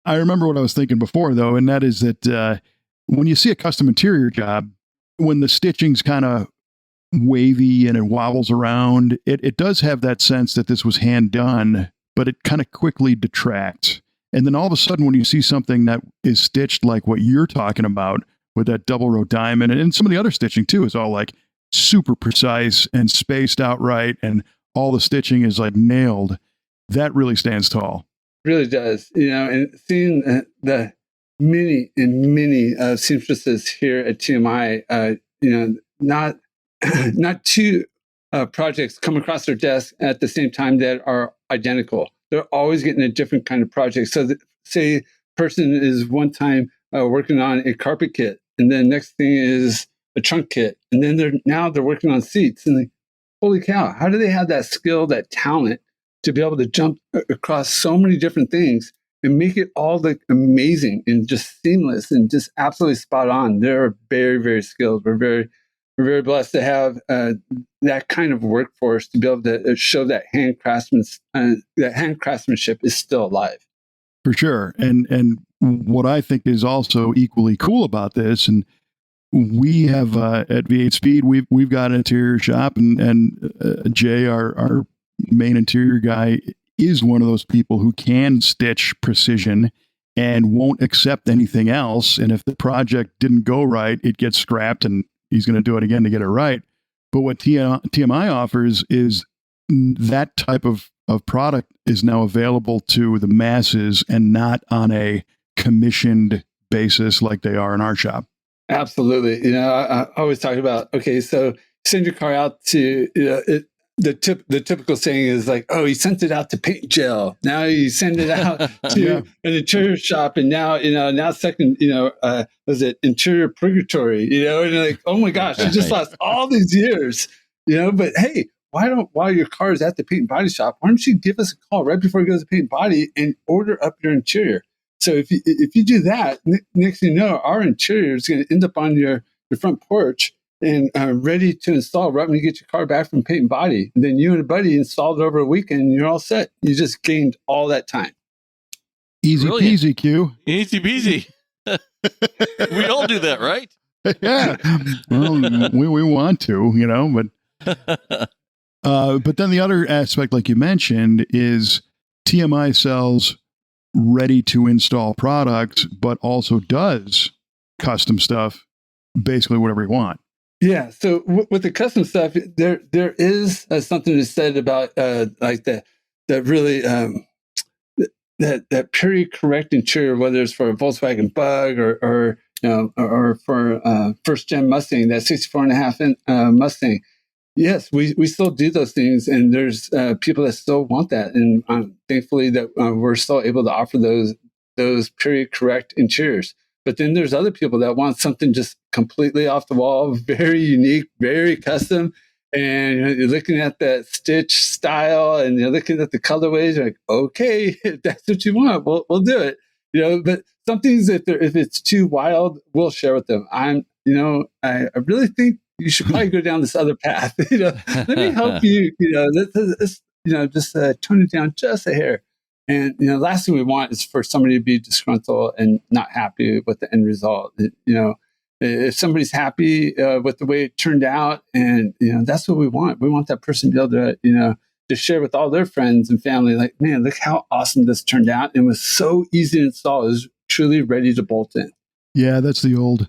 I remember what I was thinking before, though, and that is that when you see a custom interior job, when the stitching's kind of wavy and it wobbles around, it does have that sense that this was hand done, but it kind of quickly detracts. And then all of a sudden, when you see something that is stitched like what you're talking about with that double row diamond, and some of the other stitching too is all like super precise and spaced out right, and all the stitching is like nailed, that really stands tall. Really does, and seeing the many seamstresses here at TMI, not two projects come across their desk at the same time that are identical. They're always getting a different kind of project. So say a person is one time working on a carpet kit, and then next thing is a trunk kit, and then they're working on seats. And like, holy cow, how do they have that skill, that talent to be able to jump across so many different things and make it all look amazing and just seamless and just absolutely spot on? They're very, very skilled. We're very blessed to have that kind of workforce to be able to show that hand craftsmanship is still alive. For sure. And what I think is also equally cool about this, and we have at V8 Speed, we've got an interior shop, and Jay, our main interior guy, is one of those people who can stitch precision and won't accept anything else. And if the project didn't go right, it gets scrapped and he's going to do it again to get it right. But what TMI offers is that type of product is now available to the masses and not on a commissioned basis like they are in our shop. Absolutely. I always talk about, okay, so send your car out to, the typical saying is like, oh, you sent it out to paint gel. Now you send it out to an interior shop. And now second, was it interior purgatory, and like, oh my gosh, you just lost all these years, but hey, while your car is at the paint and body shop, why don't you give us a call right before it goes to paint and body and order up your interior? So if you do that, next thing you know, our interior is going to end up on your front porch and ready to install right when you get your car back from paint and body. And then you and a buddy installed it over a weekend and you're all set. You just gained all that time. Easy peasy, Q. Easy peasy. We all do that, right? Yeah. Well, we want to, but then the other aspect, like you mentioned, is TMI sells ready to install products, but also does custom stuff, basically whatever you want. Yeah. So with the custom stuff, there is something to said about like that really that period correct interior, whether it's for a Volkswagen Bug or for first gen Mustang, that 64.5 Mustang. Yes, we still do those things, and there's people that still want that, and thankfully that we're still able to offer those period correct interiors. But then there's other people that want something just completely off the wall, very unique, very custom, and you're looking at that stitch style, and you're looking at the colorways. You're like, okay, if that's what you want, we'll do it. But some things, if it's too wild, we'll share with them. I really think you should probably go down this other path. Let me help you. Just tone it down just a hair. And last thing we want is for somebody to be disgruntled and not happy with the end result. If somebody's happy with the way it turned out, and that's what we want. We want that person to be able to share with all their friends and family. Like, man, look how awesome this turned out. It was so easy to install. It was truly ready to bolt in. Yeah, that's the old.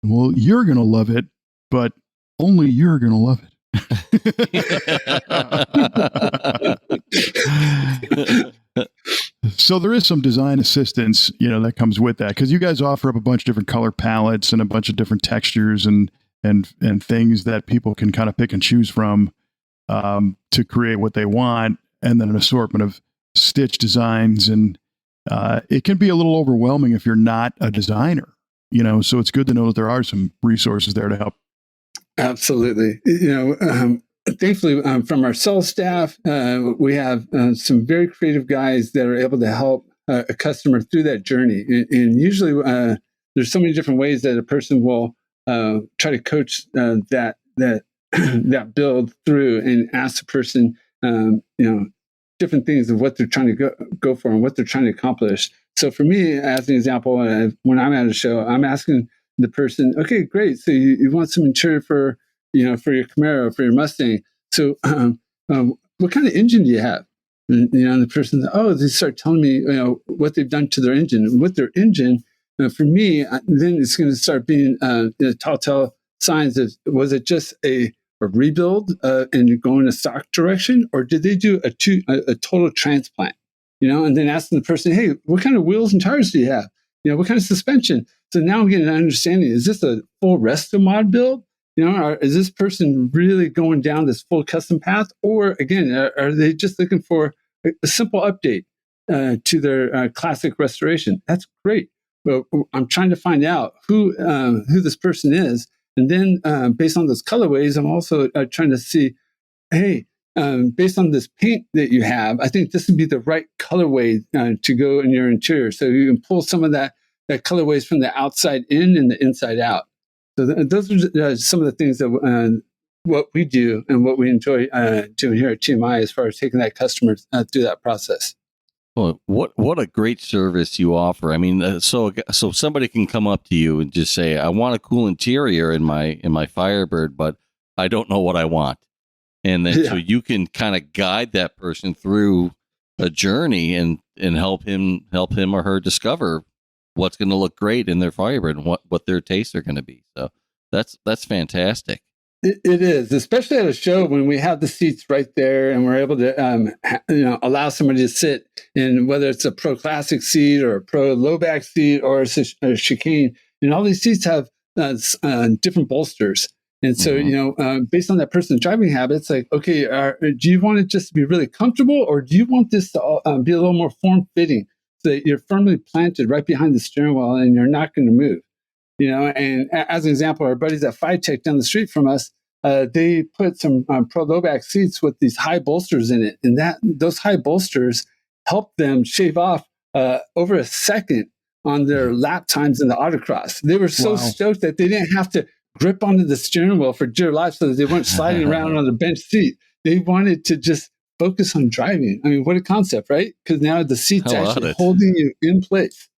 Well, you're gonna love it, but only you're going to love it. So there is some design assistance, that comes with that, because you guys offer up a bunch of different color palettes and a bunch of different textures and things that people can kind of pick and choose from to create what they want, and then an assortment of stitch designs. And it can be a little overwhelming if you're not a designer, so it's good to know that there are some resources there to help. Absolutely. Thankfully, from our sales staff, we have some very creative guys that are able to help a customer through that journey. And usually there's so many different ways that a person will try to coach that build through and ask the person, different things of what they're trying to go for and what they're trying to accomplish. So for me, as an example, when I'm at a show, I'm asking the person, okay, great. So you want some interior for your Camaro, for your Mustang. So what kind of engine do you have? And the person, they start telling me, what they've done to their engine. And with their engine, for me, then it's going to start being telltale signs of, was it just a rebuild and you're going a stock direction, or did they do a total transplant? And then asking the person, hey, what kind of wheels and tires do you have? What kind of suspension? So now I'm getting an understanding, is this a full resto mod build? Is this person really going down this full custom path? Or again, are they just looking for a simple update to their classic restoration? That's great. But I'm trying to find out who this person is. And then based on those colorways, I'm also trying to see, hey, based on this paint that you have, I think this would be the right colorway to go in your interior. So you can pull some of that colorways from the outside in and the inside out. So those are some of the things that what we do and what we enjoy doing here at TMI as far as taking that customer through that process. Well, what a great service you offer. I mean, so somebody can come up to you and just say, I want a cool interior in my Firebird, but I don't know what I want. And then so you can kind of guide that person through a journey and help him or her discover what's going to look great in their Firebird and what their tastes are going to be. So that's fantastic. It is, especially at a show when we have the seats right there and we're able to, allow somebody to sit in, whether it's a pro classic seat or a pro low back seat or a chicane. And all these seats have different bolsters. And so, based on that person's driving habits, like, okay, do you want it just to be really comfortable, or do you want this to be a little more form fitting so that you're firmly planted right behind the steering wheel and you're not going to move? And as an example, our buddies at Tech down the street from us, they put some pro low back seats with these high bolsters in it, and those high bolsters help them shave off over a second on their lap times in the autocross. They were so stoked that they didn't have to grip onto the steering wheel for dear life, so that they weren't sliding around on the bench seat. They wanted to just focus on driving. I mean, what a concept, right? Because now the seat's actually holding you in place.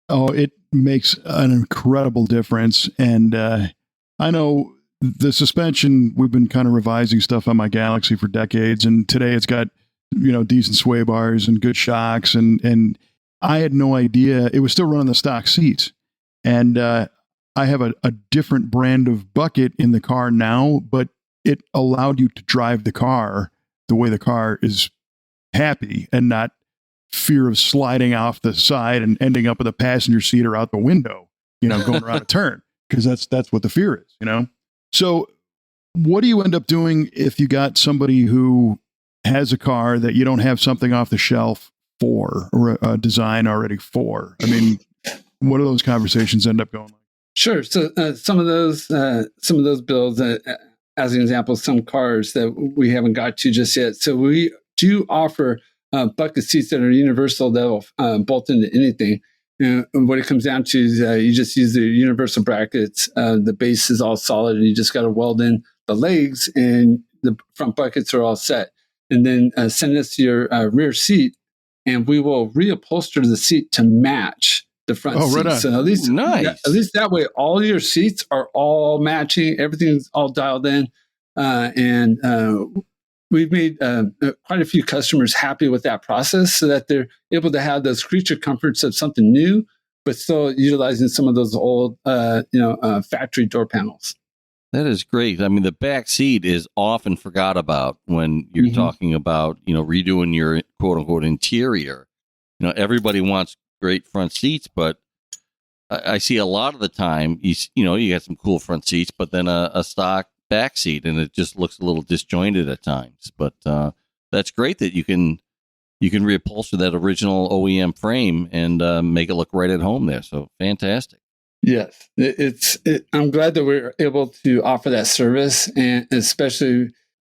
Oh, it makes an incredible difference. And I know the suspension, we've been kind of revising stuff on my Galaxy for decades. And today it's got, decent sway bars and good shocks. And I had no idea. It was still running the stock seats. And I have a different brand of bucket in the car now, but it allowed you to drive the car the way the car is happy and not fear of sliding off the side and ending up with a passenger seat or out the window, going around a turn, because that's what the fear is, So what do you end up doing if you got somebody who has a car that you don't have something off the shelf for, or a design already for? I mean, what do those conversations end up going like? Sure. So some of those builds, as an example, some cars that we haven't got to just yet. So we do offer bucket seats that are universal that will bolt into anything. And what it comes down to is you just use the universal brackets. The base is all solid, and you just got to weld in the legs, and the front buckets are all set. And then send us your rear seat, and we will reupholster the seat to match the front seat. Right, so at least that way, all your seats are all matching. Everything's all dialed in, and we've made quite a few customers happy with that process, so that they're able to have those creature comforts of something new, but still utilizing some of those old, factory door panels. That is great. I mean, the back seat is often forgot about when you're talking about, redoing your quote unquote interior. Everybody wants great front seats, but I see a lot of the time, you got some cool front seats, but then a stock back seat, and it just looks a little disjointed at times. But that's great that you can reupholster that original OEM frame and make it look right at home there. So fantastic. Yes, I'm glad that we're able to offer that service, and especially,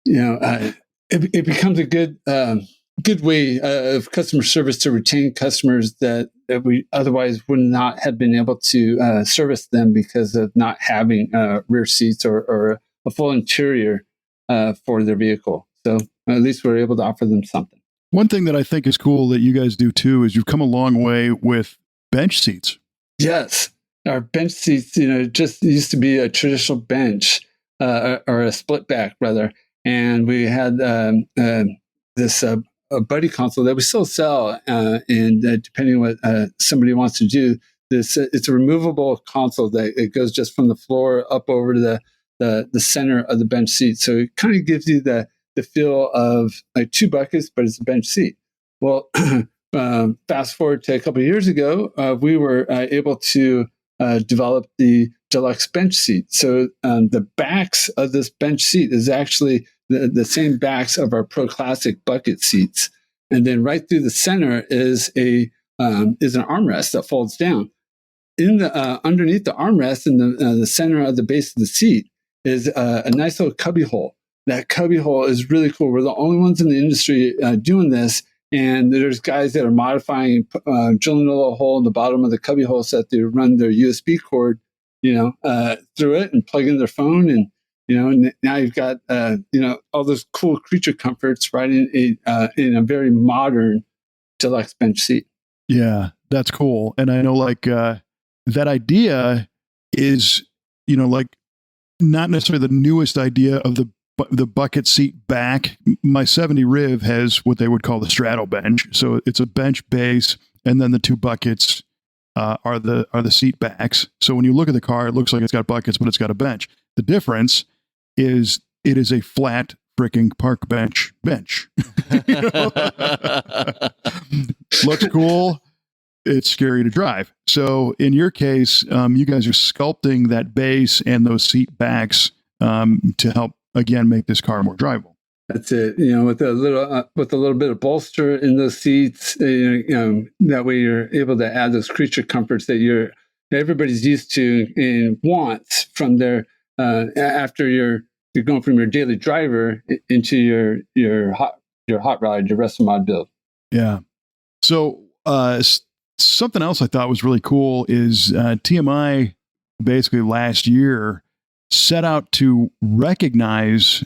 it becomes a good way of customer service to retain customers that we otherwise would not have been able to service them because of not having rear seats or a full interior for their vehicle. So at least we're able to offer them something. One thing that I think is cool that you guys do too is you've come a long way with bench seats. Yes. Our bench seats, just used to be a traditional bench or a split back rather. And we had this a buddy console that we still sell. And depending on what somebody wants to do, it's a removable console that it goes just from the floor up over to the center of the bench seat. So it kind of gives you the feel of like two buckets, but it's a bench seat. Well, fast forward to a couple of years ago, we were able to develop the deluxe bench seat. So the backs of this bench seat is actually the same backs of our Pro Classic bucket seats. And then right through the center is an armrest that folds down. In the underneath the armrest in the center of the base of the seat is a nice little cubby hole. That cubby hole is really cool. We're the only ones in the industry doing this. And there's guys that are modifying, drilling a little hole in the bottom of the cubby hole so that they run their USB cord, through it and plug in their phone. And, now you've got, all those cool creature comforts right in a very modern deluxe bench seat. Yeah, that's cool. And I know that idea is, not necessarily the newest idea of the bucket seat back. My 70 Riv has what they would call the straddle bench. So it's a bench base, and then the two buckets are the seat backs. So when you look at the car, it looks like it's got buckets, but it's got a bench. The difference is it is a flat freaking park bench. You know? Looks cool. It's scary to drive. So in your case, you guys are sculpting that base and those seat backs to help, again, make this car more drivable. That's it. You know, with a little bit of bolster in those seats, that way you're able to add those creature comforts that everybody's used to and wants from their after you're going from your daily driver into your hot rod, your rest mod build. Yeah. So something else I thought was really cool is TMI basically last year set out to recognize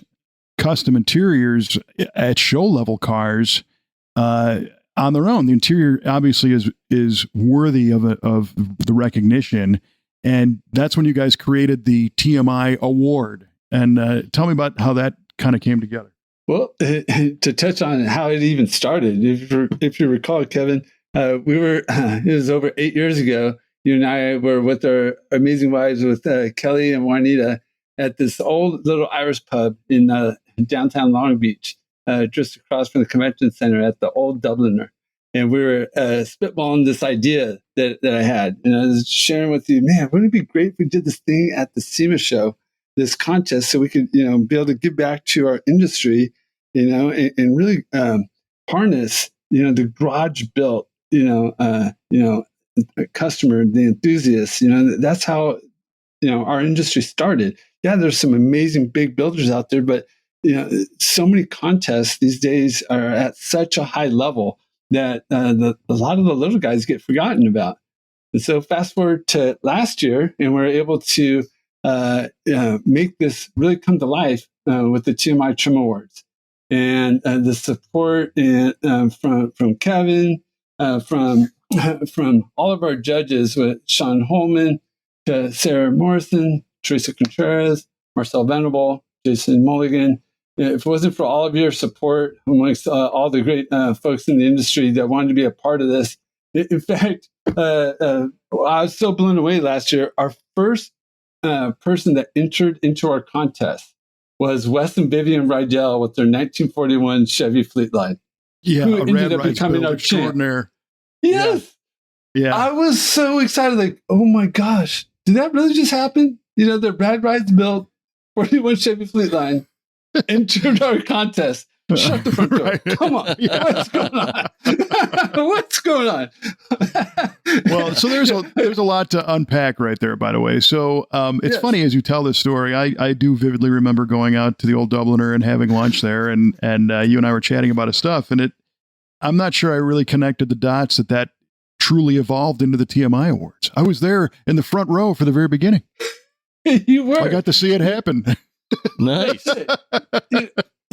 custom interiors at show level cars on their own. The interior obviously is worthy of the recognition, and that's when you guys created the TMI Award. And tell me about how that kind of came together. Well, to touch on how it even started, if you recall, Kevin, it was over 8 years ago. You and I were with our amazing wives, with Kelly and Juanita, at this old little Irish pub in downtown Long Beach, just across from the convention center at the Old Dubliner. And we were spitballing this idea that I had. And I was sharing with you, man, wouldn't it be great if we did this thing at the SEMA Show, this contest, so we could, be able to give back to our industry, and really harness, the garage built, customer, the enthusiast. That's how, our industry started. Yeah, there's some amazing big builders out there, but so many contests these days are at such a high level that a lot of the little guys get forgotten about. And so fast forward to last year, and we're able to make this really come to life with the TMI TRIM Awards, and the support from Kevin, from all of our judges, with Sean Holman, to Sarah Morrison, Teresa Contreras, Marcel Venable, Jason Mulligan. If it wasn't for all of your support amongst all the great folks in the industry that wanted to be a part of this, in fact, I was so blown away last year. Our first person that entered into our contest was Wes and Vivian Rydell with their 1941 Chevy Fleetline. Yeah, who ended up becoming our champ. Yes. Yeah. I was so excited. Like, oh my gosh, did that really just happen? The Rad Rides built 41 Chevy Fleetline entered our contest. Shut the front door. Right. Come on. Yeah. What's going on? What's going on? Well, so there's a lot to unpack right there, by the way. So it's funny as you tell this story. I do vividly remember going out to the Old Dubliner and having lunch there, and you and I were chatting about his stuff, and I'm not sure I really connected the dots that truly evolved into the TMI Awards. I was there in the front row for the very beginning. You were. I got to see it happen. Nice.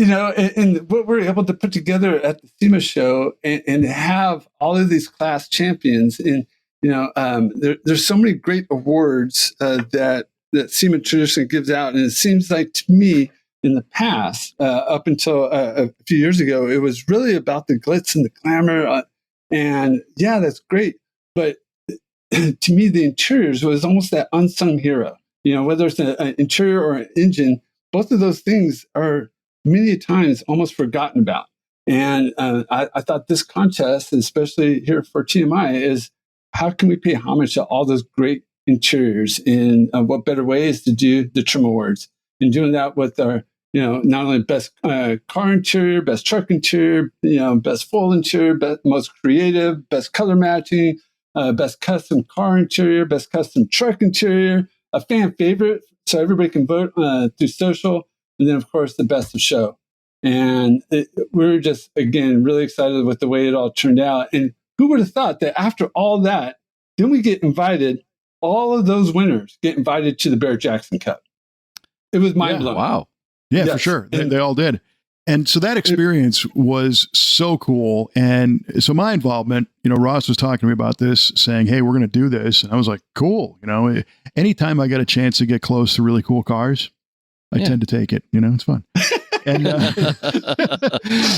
And what we're able to put together at the SEMA Show and have all of these class champions, and there's so many great awards that SEMA traditionally gives out, and it seems like to me in the past, up until a few years ago, it was really about the glitz and the glamour, and yeah, that's great, but to me the interiors was almost that unsung hero. Whether it's an interior or an engine, both of those things are many times almost forgotten about. And I thought this contest, especially here for TMI, is how can we pay homage to all those great interiors, and what better way is to do the TRIM Awards, and doing that with our, not only best car interior, best truck interior, best full interior, most creative, best color matching, best custom car interior, best custom truck interior, a fan favorite, so everybody can vote through social, and then, of course, the best of show. And we're just, again, really excited with the way it all turned out. And who would have thought that after all that, then we get invited, all of those winners get invited to the Bear Jackson Cup. It was mind-blowing. Wow. Yeah, yes. For sure. They all did. And so that experience was so cool. And so my involvement, Ross was talking to me about this, saying, hey, we're going to do this. And I was like, cool. Anytime I get a chance to get close to really cool cars, I tend to take it. It's fun. And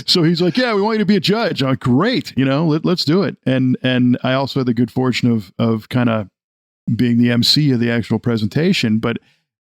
so he's like, yeah, we want you to be a judge. I'm like, great. Let's do it. And I also had the good fortune of kind of being the MC of the actual presentation. But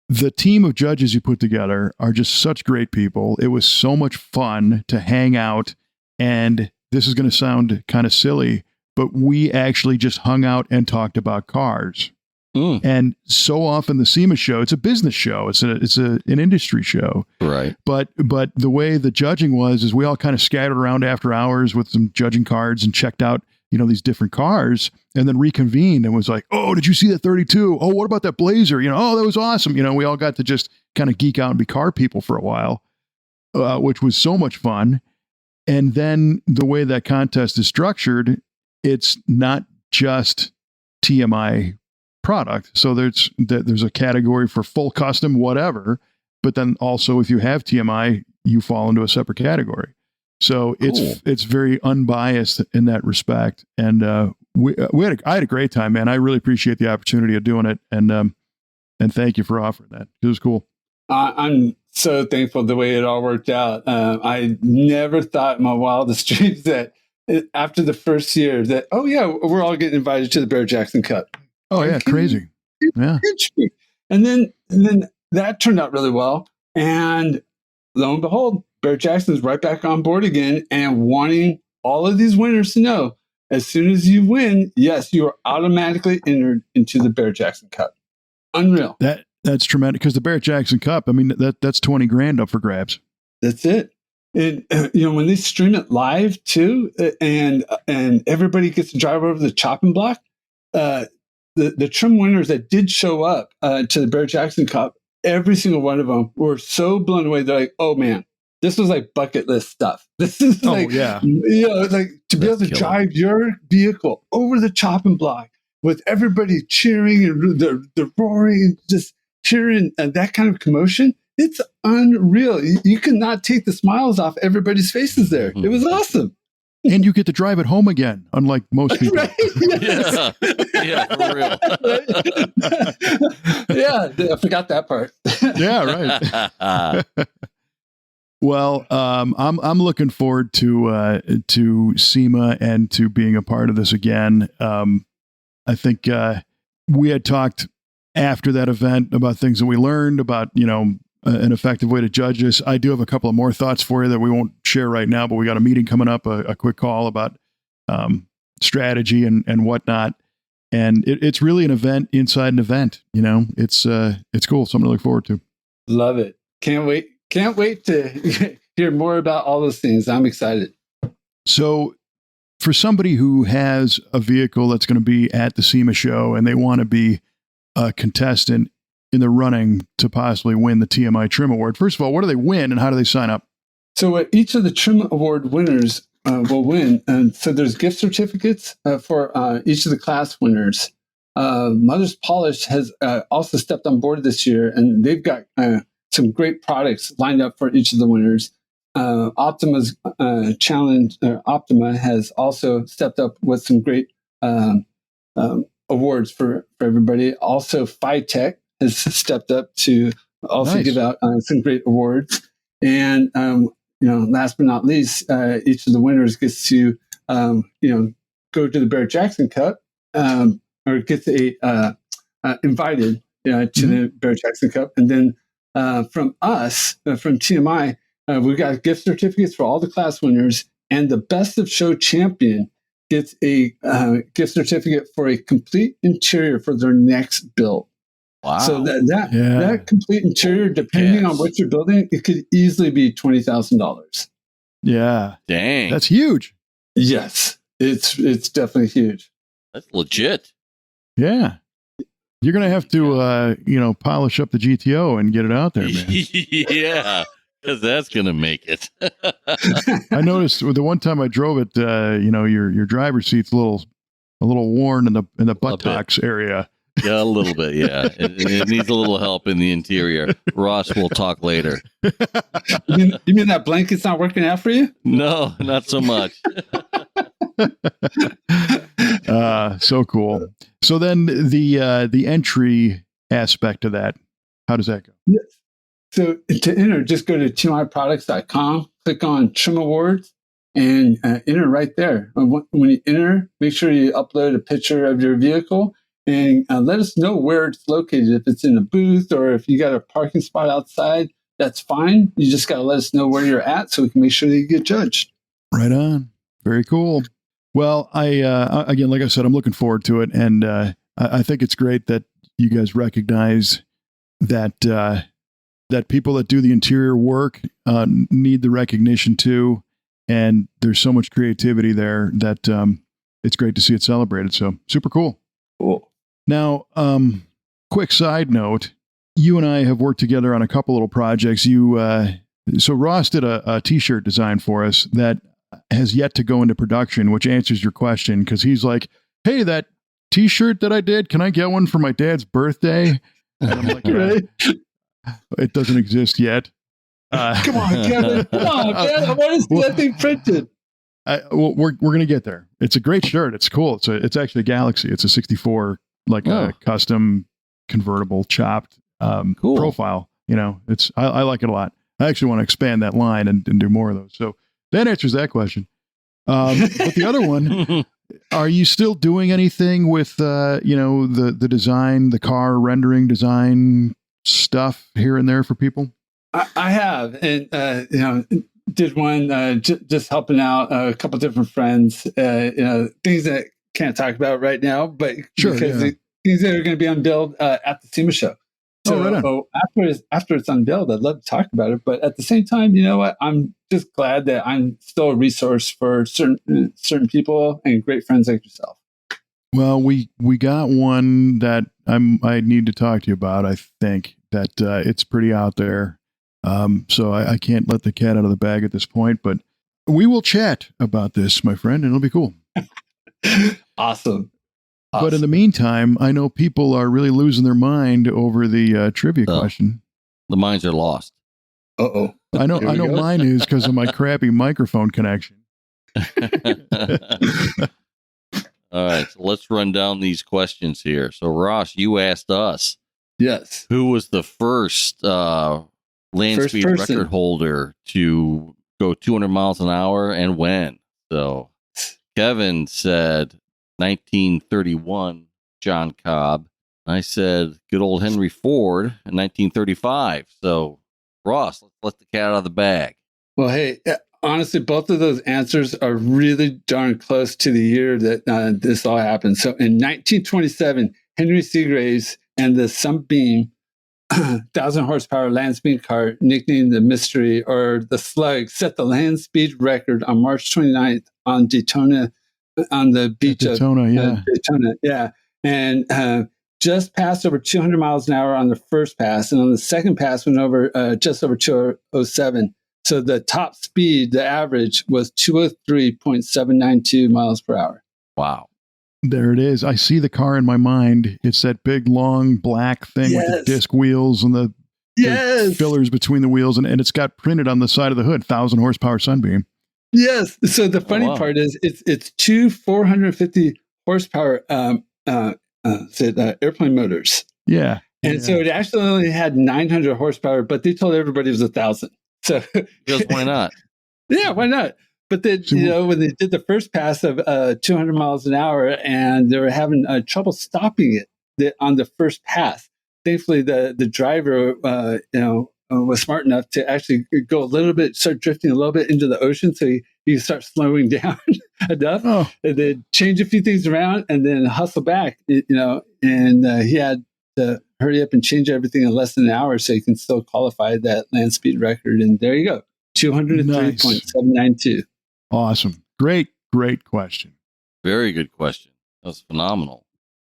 the team of judges you put together are just such great people. It was so much fun to hang out, and this is going to sound kind of silly, but we actually just hung out and talked about cars. And so often the SEMA show, it's a business show. It's an industry show. Right. But the way the judging was is we all kind of scattered around after hours with some judging cards and checked out, these different cars, and then reconvened and was like, oh, did you see that 32? Oh, what about that Blazer? Oh, that was awesome. We all got to just kind of geek out and be car people for a while, which was so much fun. And then the way that contest is structured, it's not just TMI product. So there's a category for full custom, whatever, but then also if you have TMI, you fall into a separate category. So it's very unbiased in that respect. And I had a great time, man. I really appreciate the opportunity of doing it. And thank you for offering that. It was cool. I'm so thankful the way it all worked out. I never thought in my wildest dreams that after the first year that, oh yeah, we're all getting invited to the Barrett-Jackson Cup. Oh yeah, crazy. Yeah. And then that turned out really well. And lo and behold, Barrett-Jackson is right back on board again and wanting all of these winners to know, as soon as you win, yes, you are automatically entered into the Barrett-Jackson Cup. Unreal. That's tremendous, because the Barrett-Jackson Cup, I mean, that's $20,000 up for grabs. That's it. And when they stream it live too, and everybody gets to drive over the chopping block, the trim winners that did show up to the Barrett-Jackson Cup, every single one of them were so blown away. They're like, "Oh man, this was like bucket list stuff. This is like, like to be able to drive your vehicle over the chopping block with everybody cheering and the roaring and just cheering and that kind of commotion. It's unreal. You cannot take the smiles off everybody's faces there. It was awesome." And you get to drive it home again, unlike most people. Right? Yes. Yeah, for real. Yeah, I forgot that part. Yeah, right. Well, I'm looking forward to SEMA and to being a part of this again. I think we had talked after that event about things that we learned about, an effective way to judge this. I do have a couple of more thoughts for you that we won't share right now, but we got a meeting coming up, a quick call about strategy and whatnot. And it's really an event inside an event. It's cool. Something to look forward to. Love it. Can't wait to hear more about all those things. I'm excited. So for somebody who has a vehicle that's going to be at the SEMA show and they want to be a contestant in the running to possibly win the TMI TRIM Award, first of all, what do they win and how do they sign up? So each of the TRIM Award winners will win. And so there's gift certificates for each of the class winners. Mother's Polish has also stepped on board this year, and they've got some great products lined up for each of the winners. Optima's challenge, Optima has also stepped up with some great awards for everybody. Also, Phytech has stepped up to also give out some great awards. And, last but not least, each of the winners gets to, go to the Barrett-Jackson Cup or gets invited to the Barrett-Jackson Cup. And then from us, from TMI, we've got gift certificates for all the class winners, and the best of show champion gets a gift certificate for a complete interior for their next build. Wow. So that complete interior, depending on what you're building, it could easily be $20,000. Yeah. Dang. That's huge. Yes. It's definitely huge. That's legit. Yeah. You're going to have to, polish up the GTO and get it out there, man. Yeah. Because that's going to make it. I noticed the one time I drove it, your driver's seat's a little worn in the buttocks area. Yeah, a little bit. Yeah. It needs a little help in the interior. Ross will talk later. You mean that blanket's not working out for you? No, not so much. So cool. So then the entry aspect of that, how does that go? Yes. So to enter, just go to tmiproducts.com, click on Trim Awards, and enter right there. When you enter, make sure you upload a picture of your vehicle and let us know where it's located. If it's in a booth or if you got a parking spot outside, that's fine. You just got to let us know where you're at so we can make sure that you get judged. Right on. Very cool. Well, again, like I said, I'm looking forward to it. And I think it's great that you guys recognize that that people that do the interior work need the recognition too. And there's so much creativity there that it's great to see it celebrated. So super cool. Cool. Now, quick side note, you and I have worked together on a couple little projects. So Ross did a t-shirt design for us that has yet to go into production, which answers your question, because he's like, hey, that t-shirt that I did, can I get one for my dad's birthday? And I'm like, Right. It doesn't exist yet. Come on, Kevin. Come on, man. I want to see that thing printed. We're going to get there. It's a great shirt. It's cool. It's actually a Galaxy. It's a 64, a custom convertible chopped Cool. profile. I like it a lot. I actually want to expand that line and do more of those. So that answers that question. But the other one, are you still doing anything with, the design, the car rendering design stuff here and there for people? I have, and did one just helping out a couple different friends. Things that can't talk about right now, but Sure, because yeah. things that are going to be unveiled at the SEMA Show. So Right on. after it's unveiled, I'd love to talk about it. But at the same time, you know what? I'm just glad that I'm still a resource for certain people and great friends like yourself. Well, we got one that I need to talk to you about. I think that it's pretty out there. So I can't let the cat out of the bag at this point, but we will chat about this, my friend, and it'll be cool. Awesome. But in the meantime, I know people are really losing their mind over the trivia question. The minds are lost. Uh-oh. I know Here we go. mine is because of my crappy microphone connection. All right, so let's run down these questions here. So, Ross, you asked us Yes. who was the first land First speed person. record holder to go 200 miles an hour and when. So, Kevin said 1931, John Cobb. I said good old Henry Ford in 1935. So, Ross, let's let the cat out of the bag. Well, hey, honestly, both of those answers are really darn close to the year that this all happened. So in 1927, Henry Seagraves and the Sunbeam 1,000 horsepower land speed car, nicknamed the Mystery or the Slug, set the land speed record on March 29th on Daytona, on the beach Daytona, of yeah. Daytona. Yeah. And just passed over 200 miles an hour on the first pass. And on the second pass, went over just over 207. So the top speed, the average, was 203.792 miles per hour. Wow. There it is. I see the car in my mind. It's that big, long, black thing with the disc wheels and the fillers between the wheels, and it's got printed on the side of the hood, 1,000 horsepower Sunbeam. Yes. So the funny part is it's two 450 horsepower airplane motors. Yeah. And so it actually only had 900 horsepower, but they told everybody it was 1,000. So Because why not? Yeah, why not? But then, when they did the first pass of 200 miles an hour and they were having trouble stopping it on the first pass, thankfully the driver, was smart enough to actually go a little bit, start drifting a little bit into the ocean. So he start slowing down enough and then change a few things around and then hustle back, and he had to hurry up and change everything in less than an hour so he can still qualify that land speed record. And there you go. 203.792. Awesome. Great question. Very good question. That was phenomenal.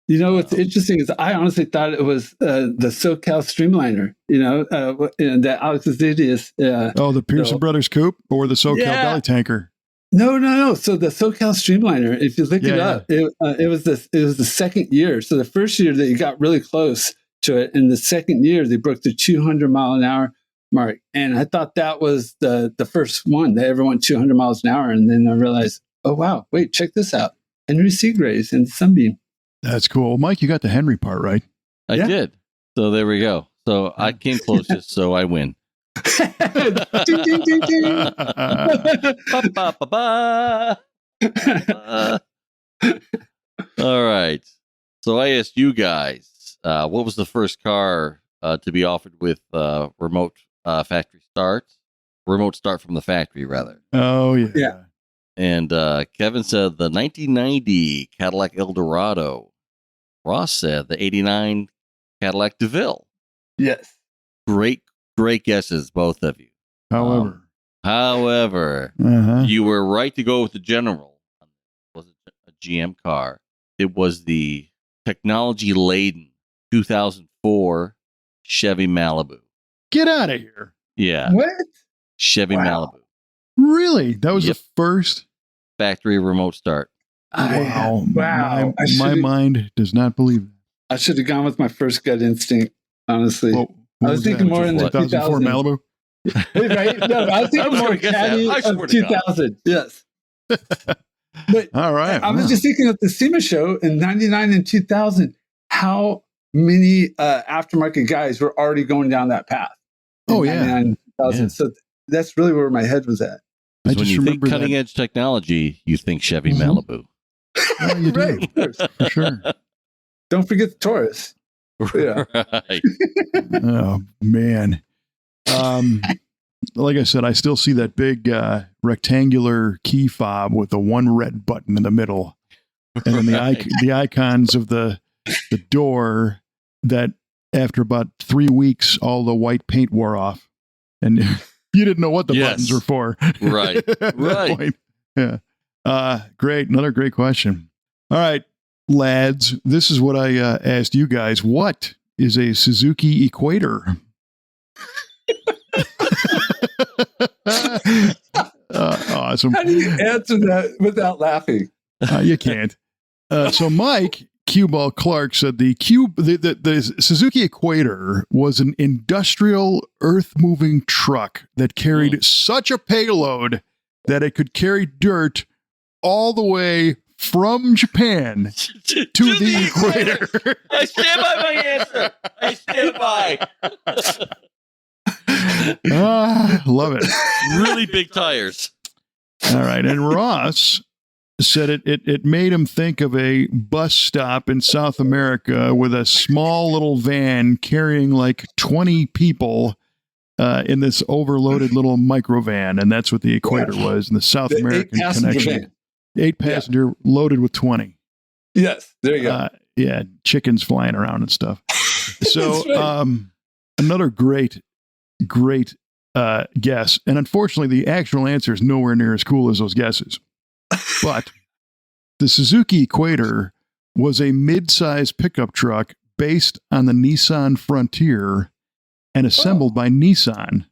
What's interesting is I honestly thought it was the SoCal Streamliner, that Alex Azidius. The Pearson Brothers Coupe or the SoCal Belly Tanker? No. So the SoCal Streamliner, if you look it up, it was the second year. So the first year they got really close to it, and the second year they broke the 200 mile an hour mark. And I thought that was the first one that ever went 200 miles an hour. And then I realized, oh wow, wait, check this out, Henry Seagraves and Sunbeam. That's cool. Mike, you got the Henry part right. I did. So there we go. So I came closest, so I win. Ding, ding, ding, ding. All right. So I asked you guys, what was the first car to be offered with remote factory start? Remote start from the factory, rather. Oh, yeah. Yeah. And Kevin said the 1990 Cadillac Eldorado. Ross said the 89 Cadillac DeVille. Yes. Great guesses, both of you. However, you were right to go with the General. It wasn't a GM car. It was the technology-laden 2004 Chevy Malibu. Get out of here. Yeah. What? Chevy Wow. Malibu. Really? That was Yep. the first? Factory remote start. Wow. Wow. My mind does not believe that. I should have gone with my first gut instinct, honestly. What I was thinking that? more in the 2004 2000s. Malibu? Right? No, I was I thinking was more gonna guess that. Caddy I swear of to God. 2000. Yes. But All right. I was just thinking of the SEMA Show in 99 and 2000, how many aftermarket guys were already going down that path. in Oh, yeah. 99 and 2000. Yeah. So that's really where my head was at. I When just you think remember cutting that. edge technology, you think Chevy Mhm. Malibu. Oh, you do. Right, of course. For sure. Don't forget the Taurus. Yeah. Right. Oh, man. Like I said, I still see that big rectangular key fob with the one red button in the middle. And then the icons of the door that after about 3 weeks, all the white paint wore off. And you didn't know what the Yes. buttons were for. Right. At that Right. point. Yeah. Great. Another great question. All right, lads, this is what I asked you guys. What is a Suzuki Equator? Awesome. How do you answer that without laughing? You can't. So Mike Cueball Clarke said the Suzuki Equator was an industrial earth-moving truck that carried such a payload that it could carry dirt all the way from Japan to the equator. I stand by my answer. I stand by. Love it. Really big tires. All right. And Ross said it made him think of a bus stop in South America with a small little van carrying like 20 people in this overloaded little microvan. And that's what the equator was in the South American connection. Van. 8 passenger loaded with 20. Yes, there you go. Yeah, chickens flying around and stuff. So, That's right. another great guess. And unfortunately, the actual answer is nowhere near as cool as those guesses. But the Suzuki Equator was a mid-size pickup truck based on the Nissan Frontier and assembled by Nissan.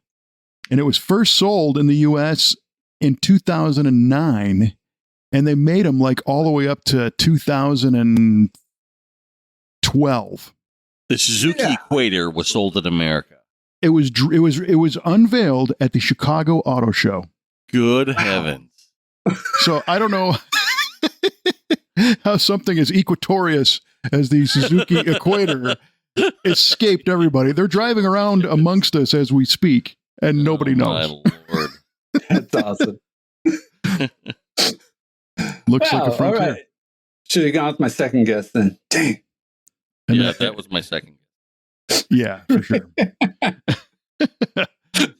And it was first sold in the U.S. in 2009. And they made them like all the way up to 2012. The Suzuki Equator was sold in America. It was unveiled at the Chicago Auto Show. Good heavens. So I don't know how something as equatorious as the Suzuki Equator escaped everybody. They're driving around amongst us as we speak, and nobody knows. My Lord. That's awesome. Looks like a All Frontier. right. Should have gone with my second guess then. Dang. And Yeah, that was my second. yeah, for sure.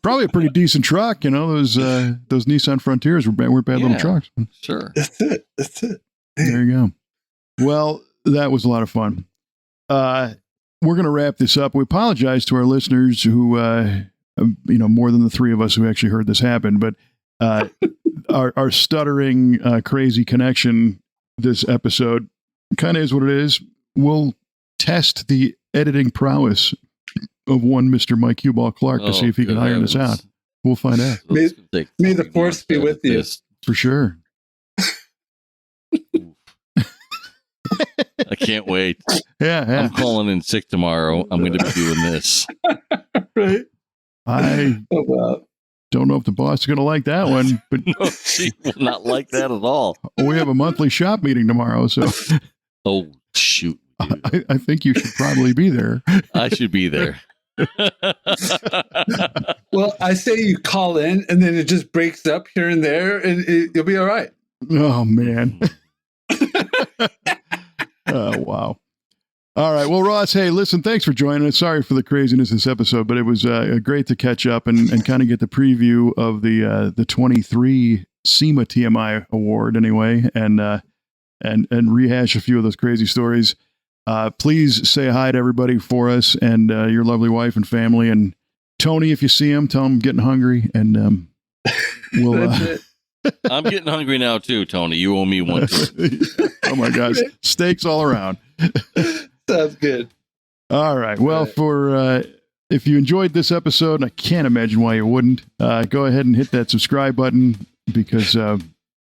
Probably a pretty decent truck, you know. Those Nissan Frontiers were bad little Yeah. trucks. Sure. That's it. There you go. Well, that was a lot of fun. We're going to wrap this up. We apologize to our listeners who, more than the three of us who actually heard this happen, but our stuttering, crazy connection this episode kind of is what it is. We'll test the editing prowess of one Mr. Mike Cueball Clarke to see if he can iron this out. We'll find out. May the force be with you. For sure. I can't wait. Yeah. I'm calling in sick tomorrow. I'm going to be doing this. Right? I Oh, wow. don't know if the boss is going to like that one, but No, she will not like that at all. we have a monthly shop meeting tomorrow, so Oh, shoot. Dude. I think you should probably be there. I should be there. Well, I say you call in and then it just breaks up here and there and you'll be all right. Oh, man. Oh, wow. All right. Well, Ross, hey, listen, thanks for joining us. Sorry for the craziness of this episode, but it was great to catch up and kind of get the preview of the 23 SEMA TMI Award anyway, and rehash a few of those crazy stories. Please say hi to everybody for us and your lovely wife and family. And Tony, if you see him, tell him I'm getting hungry. And we'll. I'm getting hungry now too, Tony. You owe me one too. Oh my gosh, steaks all around. Sounds good. All right. Well, for if you enjoyed this episode, and I can't imagine why you wouldn't, go ahead and hit that subscribe button because the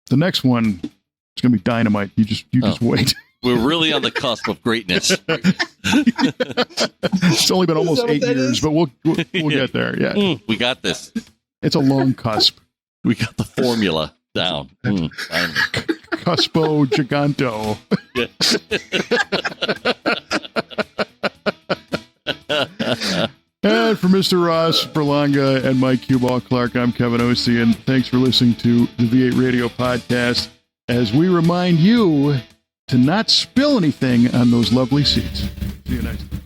next one is going to be dynamite. You just wait. We're really on the cusp of greatness. It's only been almost 8 years, but we'll get there. Yeah, we got this. It's a long cusp. We got the formula down. Finally. Cuspo Giganto. And for Mr. Ross, Berlanga, and Mike Cuball Clarke, I'm Kevin Oeste, and thanks for listening to the V8 Radio Podcast as we remind you to not spill anything on those lovely seats. See you next time.